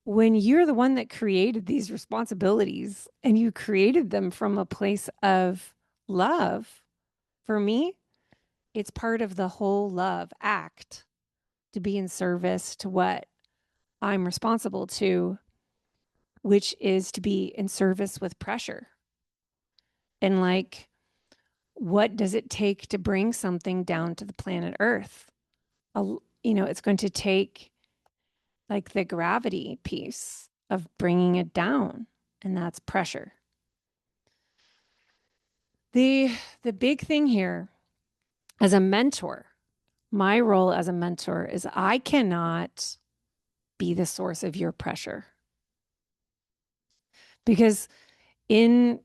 S1: when you're the one that created these responsibilities and you created them from a place of love, for me, it's part of the whole love act to be in service to what I'm responsible to, which is to be in service with pressure. And like, what does it take to bring something down to the planet Earth? It's going to take like the gravity piece of bringing it down, and that's pressure. The big thing here as a mentor, my role as a mentor is I cannot be the source of your pressure because in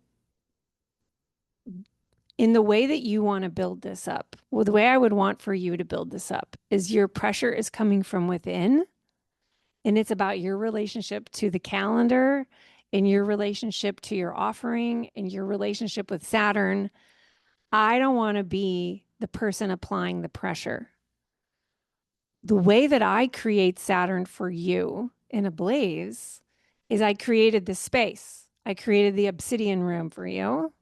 S1: in the way that you want to build this up, well, the way I would want for you to build this up is your pressure is coming from within, and it's about your relationship to the calendar and your relationship to your offering and your relationship with Saturn. I don't want to be the person applying the pressure. The way that I create Saturn for you in Ablaze is I created the space. I created the obsidian room for you.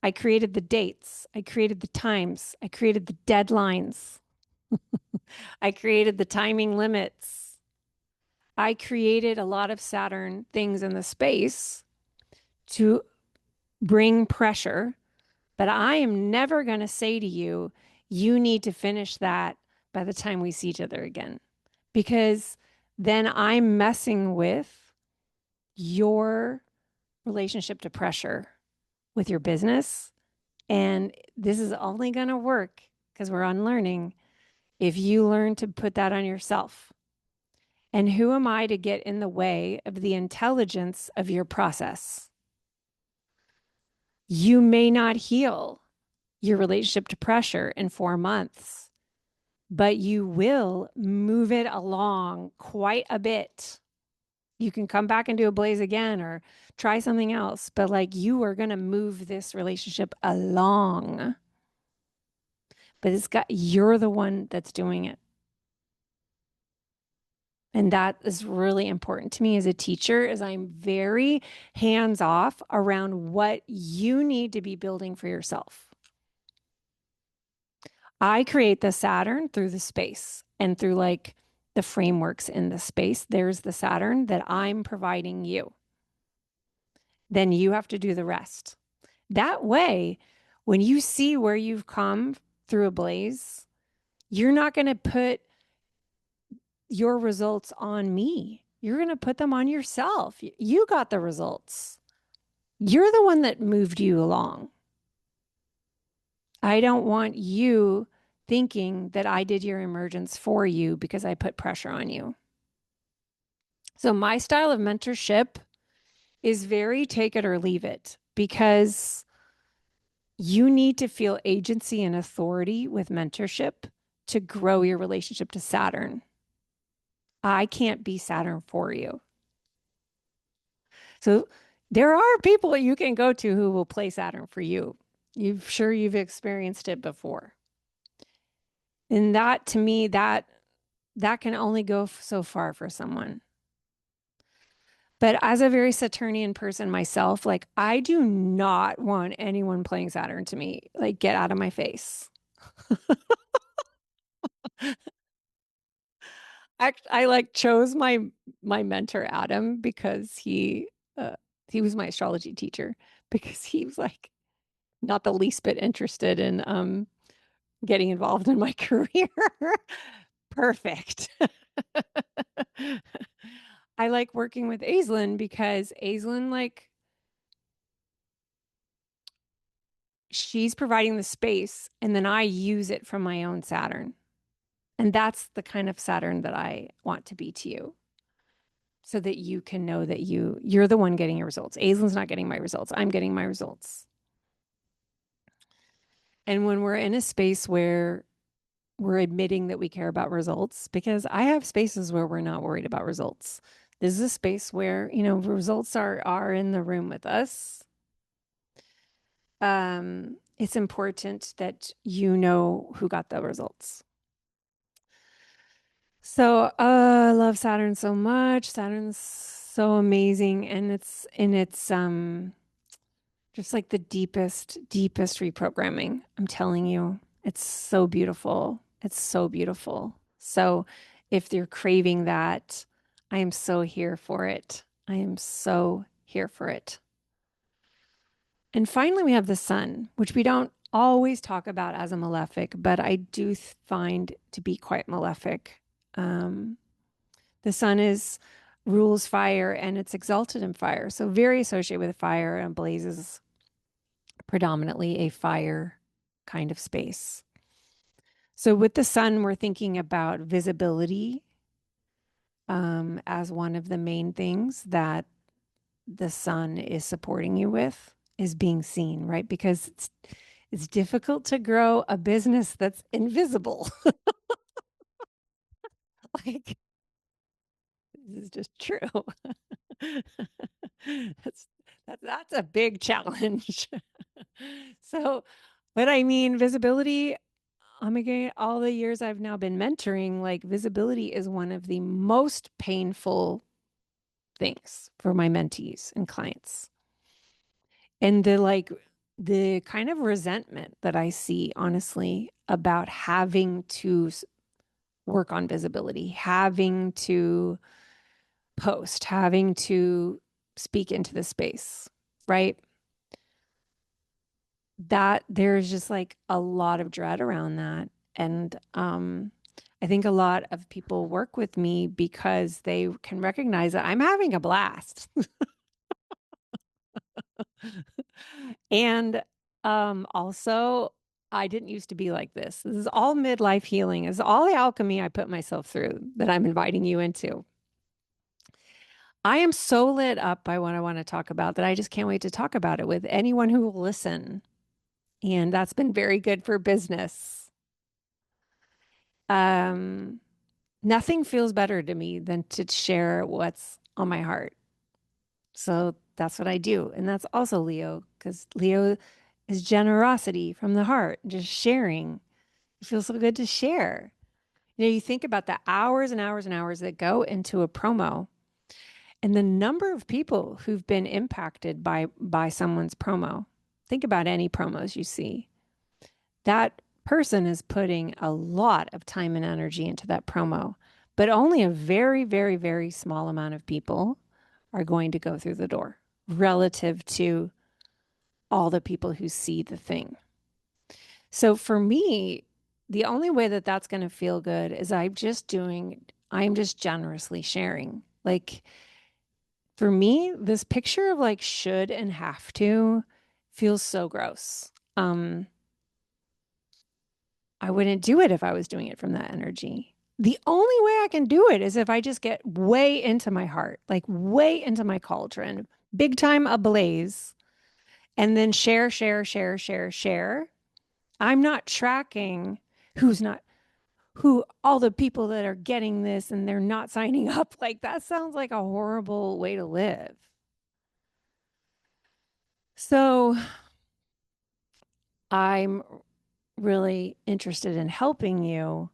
S1: I created the dates. I created the times. I created the deadlines. I created the timing limits. I created a lot of Saturn things in the space to bring pressure, but I am never going to say to you, you need to finish that by the time we see each other again, because then I'm messing with your relationship to pressure with your business. And this is only going to work because we're unlearning if you learn to put that on yourself. And who am I to get in the way of the intelligence of your process? You may not heal your relationship to pressure in 4 months, but you will move it along quite a bit. You can come back and do a blaze again or try something else, but like you are going to move this relationship along. But you're the one that's doing it. And that is really important to me as a teacher is I'm very hands off around what you need to be building for yourself. I create the Saturn through the space and through like the frameworks in the space. There's the Saturn that I'm providing you. Then you have to do the rest. That way, when you see where you've come through a blaze, you're not going to put your results on me. You're going to put them on yourself. You got the results. You're the one that moved you along. I don't want you thinking that I did your emergence for you because I put pressure on you. So, my style of mentorship is very take it or leave it because you need to feel agency and authority with mentorship to grow your relationship to Saturn. I can't be Saturn for you. So there are people you can go to who will play Saturn for you. You've experienced it before. And that to me, that can only go so far for someone. But as a very Saturnian person myself, like I do not want anyone playing Saturn to me. Like get out of my face. I like chose my mentor Adam because he was my astrology teacher because he was like not the least bit interested in getting involved in my career. Perfect. I like working with Aislinn because Aislinn like she's providing the space and then I use it from my own Saturn. And that's the kind of Saturn that I want to be to you. so that you can know that you're the one getting your results. Aislinn's not getting my results. I'm getting my results. And when we're in a space where we're admitting that we care about results, because I have spaces where we're not worried about results. This is a space where, results are in the room with us. It's important that you know who got the results. So I love Saturn so much. Saturn's so amazing, and it's just like the deepest reprogramming. I'm telling you, it's so beautiful. It's so beautiful. So if you're craving that, I am so here for it. I am so here for it. And finally, we have the sun, which we don't always talk about as a malefic, but I do find to be quite malefic. Um, the sun is rules fire and it's exalted in fire. So very associated with fire, and Ablaze is predominantly a fire kind of space. So with the sun, we're thinking about visibility as one of the main things that the sun is supporting you with, is being seen, right? Because it's difficult to grow a business that's invisible. Like, this is just true. that's that's a big challenge. So, but I mean, visibility. Again, all the years I've now been mentoring, like visibility is one of the most painful things for my mentees and clients. And the kind of resentment that I see, honestly, about having to work on visibility, having to post, having to speak into the space, right? That there's just like a lot of dread around that. And I think a lot of people work with me because they can recognize that I'm having a blast. And also, I didn't used to be like this. This is all midlife healing. This is all the alchemy I put myself through that I'm inviting you into. I am so lit up by what I want to talk about that I just can't wait to talk about it with anyone who will listen. And that's been very good for business. Um, Nothing feels better to me than to share what's on my heart. So that's what I do. And that's also Leo, because Leo is generosity from the heart, just sharing. It feels so good to share. You think about the hours and hours and hours that go into a promo and the number of people who've been impacted by someone's promo. Think about any promos you see. That person is putting a lot of time and energy into that promo, but only a very, very, very small amount of people are going to go through the door relative to all the people who see the thing. So for me, the only way that that's going to feel good is I'm just generously sharing. Like for me, this picture of like should and have to feels so gross. I wouldn't do it if I was doing it from that energy. The only way I can do it is if I just get way into my heart, like way into my cauldron, big time ablaze, and then share, share, share, share, share. I'm not tracking who's not, who, all the people that are getting this and they're not signing up. Like that sounds like a horrible way to live. So I'm really interested in helping you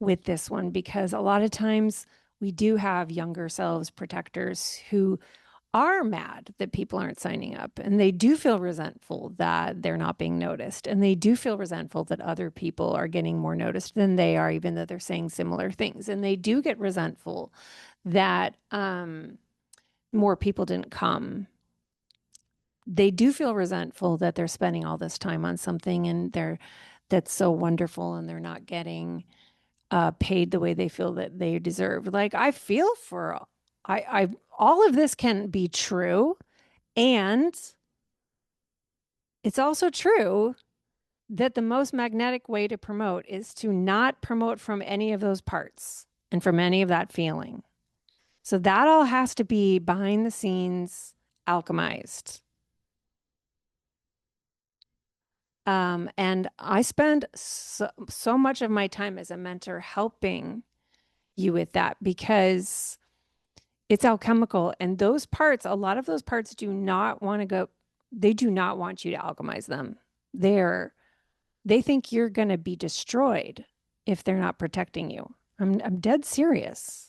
S1: with this one because a lot of times we do have younger selves protectors who are mad that people aren't signing up and they do feel resentful that they're not being noticed and they do feel resentful that other people are getting more noticed than they are, even though they're saying similar things, and they do get resentful that more people didn't come. They do feel resentful that they're spending all this time on something and that's so wonderful and they're not getting paid the way they feel that they deserve. Like I feel for I all of this can be true, and it's also true that the most magnetic way to promote is to not promote from any of those parts and from any of that feeling. So that all has to be behind the scenes alchemized. And I spend so much of my time as a mentor helping you with that because it's alchemical. And those parts, a lot of those parts do not want to go, they do not want you to alchemize them. They're, they think you're going to be destroyed if they're not protecting you. I'm dead serious.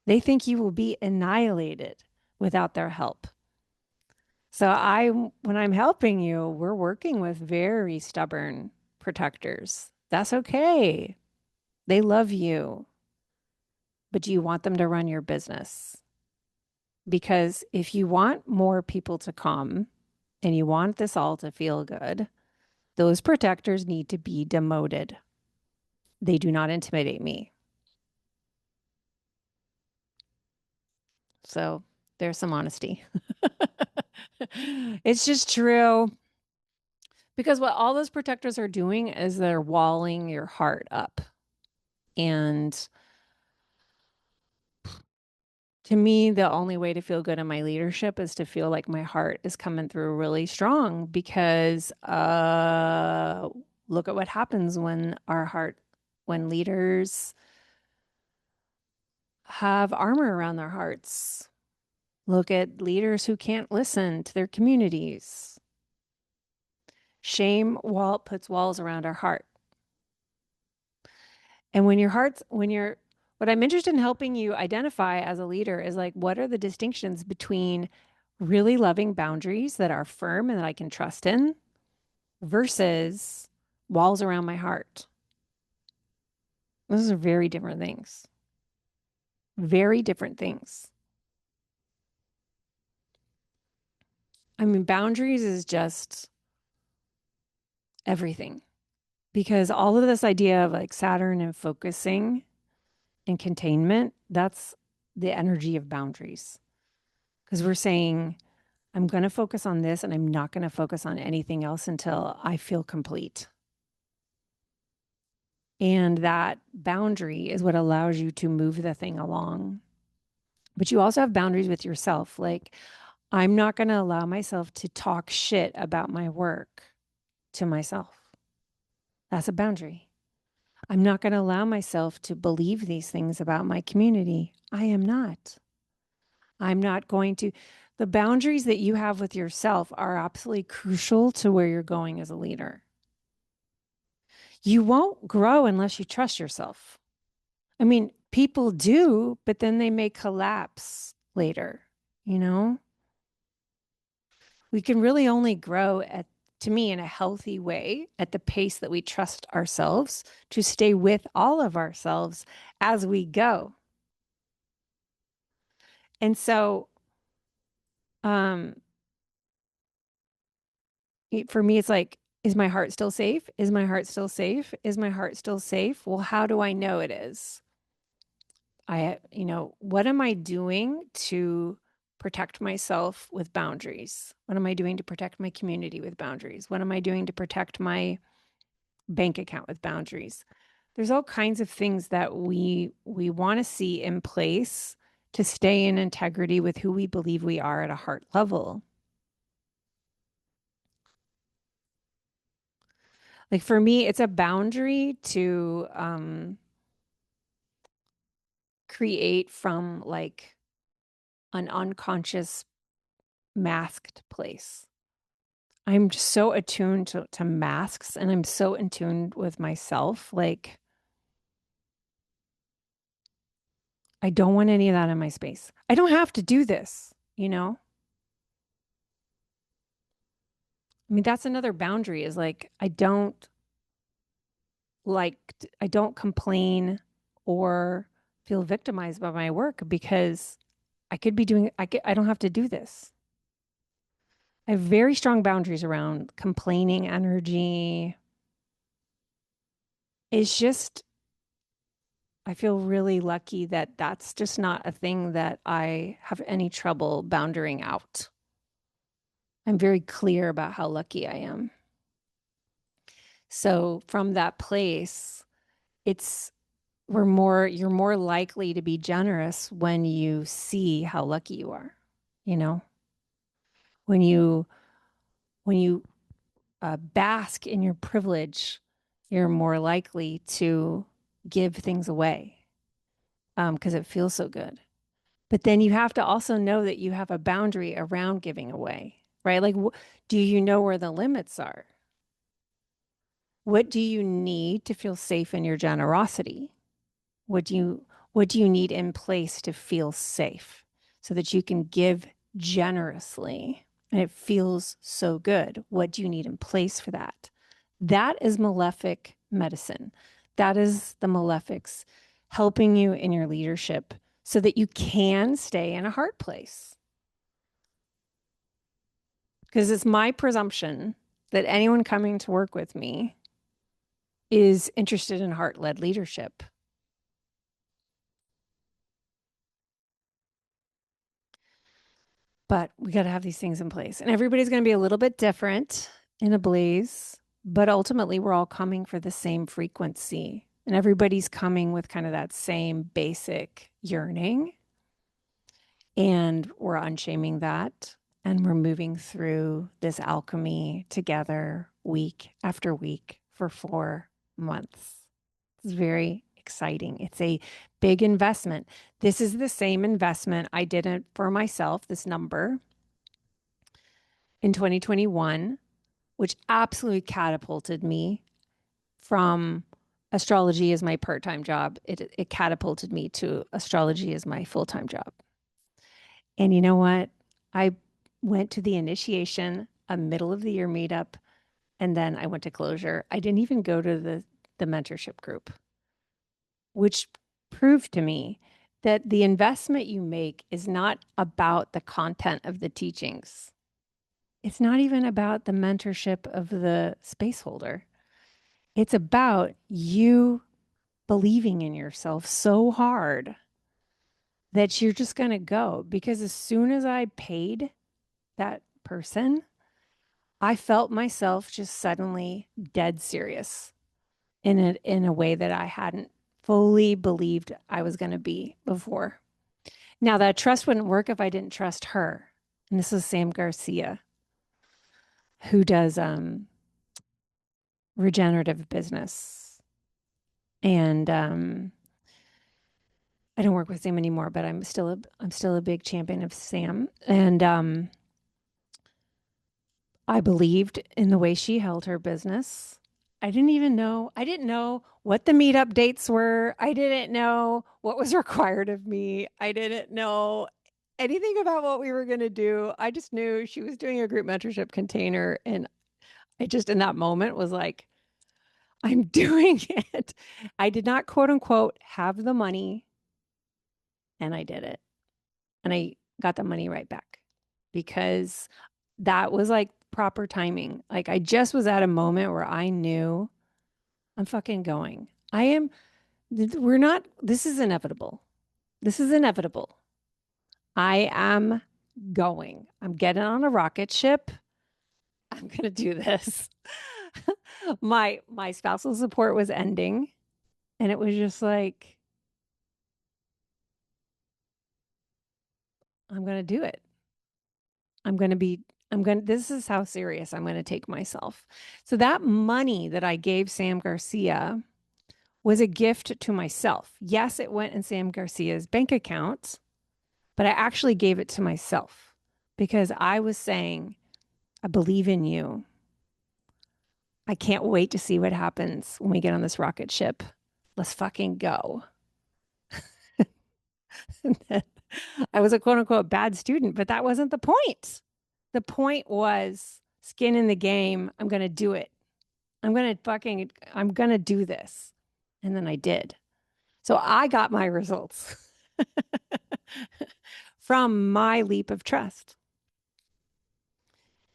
S1: They think you will be annihilated without their help. So when I'm helping you, we're working with very stubborn protectors. That's okay. They love you, but do you want them to run your business? Because if you want more people to come and you want this all to feel good, those protectors need to be demoted. They do not intimidate me. So there's some honesty. It's just true. Because what all those protectors are doing is they're walling your heart up. And to me, the only way to feel good in my leadership is to feel like my heart is coming through really strong because look at what happens when when leaders have armor around their hearts. Look at leaders who can't listen to their communities. Shame puts walls around our heart. And what I'm interested in helping you identify as a leader is like, what are the distinctions between really loving boundaries that are firm and that I can trust in versus walls around my heart? Those are very different things. Very different things. I mean, boundaries is just everything because all of this idea of like Saturn and focusing and containment, that's the energy of boundaries. Because we're saying, I'm going to focus on this and I'm not going to focus on anything else until I feel complete. And that boundary is what allows you to move the thing along. But you also have boundaries with yourself. Like, I'm not going to allow myself to talk shit about my work to myself. That's a boundary. I'm not going to allow myself to believe these things about my community. I am not. I'm not going to. The boundaries that you have with yourself are absolutely crucial to where you're going as a leader. You won't grow unless you trust yourself. I mean, people do, but then they may collapse later, you know? We can really only grow to me, in a healthy way at the pace that we trust ourselves to stay with all of ourselves as we go. And so, um, for me, it's like, is my heart still safe? Is my heart still safe? Is my heart still safe? Well, how do I know it is? What am I doing to protect myself with boundaries? What am I doing to protect my community with boundaries? What am I doing to protect my bank account with boundaries? There's all kinds of things that we want to see in place to stay in integrity with who we believe we are at a heart level. Like for me, it's a boundary to create from like an unconscious masked place. I'm just so attuned to masks and I'm so in tune with myself. Like, I don't want any of that in my space. I don't have to do this, you know? I mean, that's another boundary is like, like, I don't complain or feel victimized by my work because I could be doing, I don't have to do this. I have very strong boundaries around complaining energy. It's just, I feel really lucky that that's just not a thing that I have any trouble bounding out. I'm very clear about how lucky I am. So from that place, it's you're more likely to be generous when you see how lucky you are. You know, when you when you bask in your privilege, you're more likely to give things away because it feels so good. But then you have to also know that you have a boundary around giving away, right? Like, do you know where the limits are? What do you need to feel safe in your generosity? What do you what do you need in place to feel safe so that you can give generously and it feels so good? What do you need in place for that? That is malefic medicine. That is the malefics helping you in your leadership so that you can stay in a heart place. Because it's my presumption that anyone coming to work with me is interested in heart-led leadership. But we got to have these things in place. And everybody's going to be a little bit different in Ablaze, but ultimately we're all coming for the same frequency. And everybody's coming with kind of that same basic yearning. And we're unshaming that. And we're moving through this alchemy together week after week for 4 months. It's very exciting. It's a big investment. This is the same investment I did it for myself, this number in 2021, which absolutely catapulted me from astrology as my part-time job. It catapulted me to astrology as my full-time job. And you know what? I went to the initiation, a middle of the year meetup, and then I went to closure. I didn't even go to the mentorship group, which proved to me that the investment you make is not about the content of the teachings. It's not even about the mentorship of the space holder. It's about you believing in yourself so hard that you're just going to go. Because as soon as I paid that person, I felt myself just suddenly dead serious in a way that I hadn't fully believed I was going to be before. Now, that trust wouldn't work if I didn't trust her. And this is Sam Garcia, who does regenerative business. And I don't work with Sam anymore, but I'm still a big champion of Sam. And I believed in the way she held her business. I didn't know what the meetup dates were. I didn't know what was required of me. I didn't know anything about what we were going to do. I just knew she was doing a group mentorship container. And I just, in that moment, was like, I'm doing it. I did not, quote unquote, have the money, and I did it. And I got the money right back because that was like proper timing. Like I just was at a moment where I knew I'm fucking going. We're not, this is inevitable. This is inevitable. I am going. I'm getting on a rocket ship. I'm going to do this. My spousal support was ending, and it was just like, I'm going to do it. I'm going to be, this is how serious I'm going to take myself. So that money that I gave Sam Garcia was a gift to myself. Yes, it went in Sam Garcia's bank account, but I actually gave it to myself because I was saying, I believe in you. I can't wait to see what happens when we get on this rocket ship. Let's fucking go. I was a quote unquote bad student, but that wasn't the point. The point was skin in the game. I'm going to do it. I'm going to do this. And then I did. So I got my results from my leap of trust.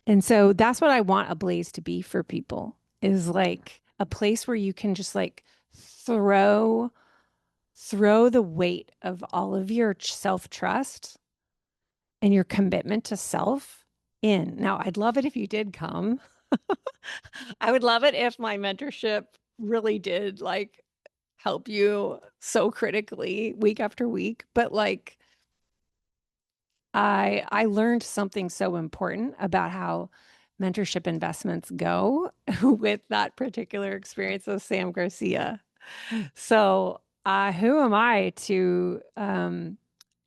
S1: And so that's what I want Ablaze to be for people is like a place where you can just like throw the weight of all of your self-trust and your commitment to self in. Now, I'd love it if you did come. I would love it if my mentorship really did like help you so critically week after week. But like I learned something so important about how mentorship investments go with that particular experience of Sam Garcia. So, who am I to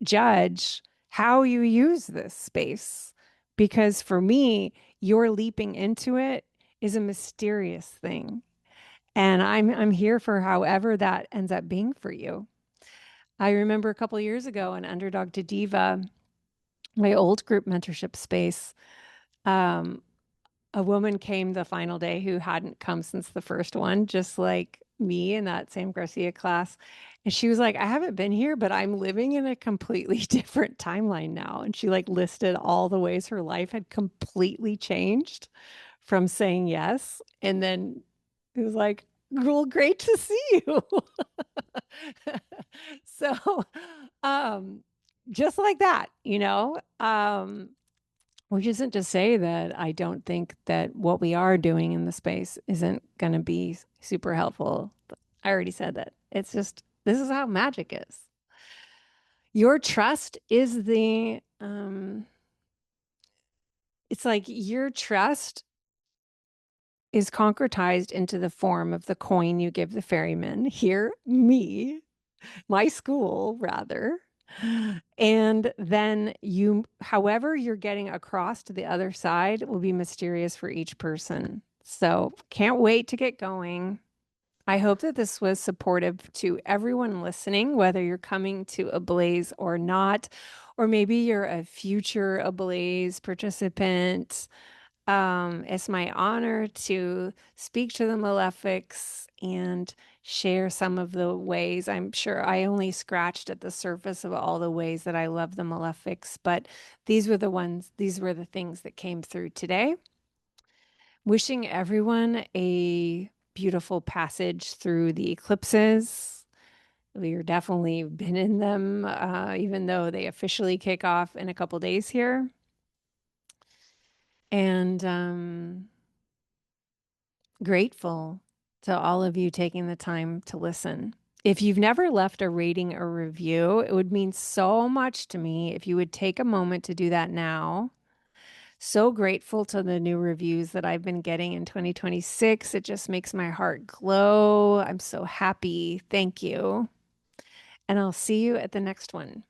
S1: judge how you use this space? Because for me, your leaping into it is a mysterious thing. And I'm here for however that ends up being for you. I remember a couple years ago in Underdog to Diva, my old group mentorship space, um, a woman came the final day who hadn't come since the first one, just like me in that same Garcia class. And she was like, I haven't been here, but I'm living in a completely different timeline now. And she like listed all the ways her life had completely changed from saying yes. And then it was like, well, great to see you. So, um, just like that, which isn't to say that I don't think that what we are doing in the space isn't going to be super helpful. I already said that. It's just, this is how magic is. Your trust is it's like your trust is concretized into the form of the coin you give the ferryman. Here, me, my school, rather. And then however you're getting across to the other side will be mysterious for each person. So can't wait to get going. I hope that this was supportive to everyone listening, whether you're coming to Ablaze or not, or maybe you're a future Ablaze participant. It's my honor to speak to the Malefics and share some of the ways. I'm sure I only scratched at the surface of all the ways that I love the Malefics, but these were the things that came through today. Wishing everyone a beautiful passage through the eclipses. We're definitely been in them, even though they officially kick off in a couple days here. And grateful to all of you taking the time to listen. If you've never left a rating or review, it would mean so much to me if you would take a moment to do that now. So grateful to the new reviews that I've been getting in 2026. It just makes my heart glow. I'm so happy. Thank you. And I'll see you at the next one.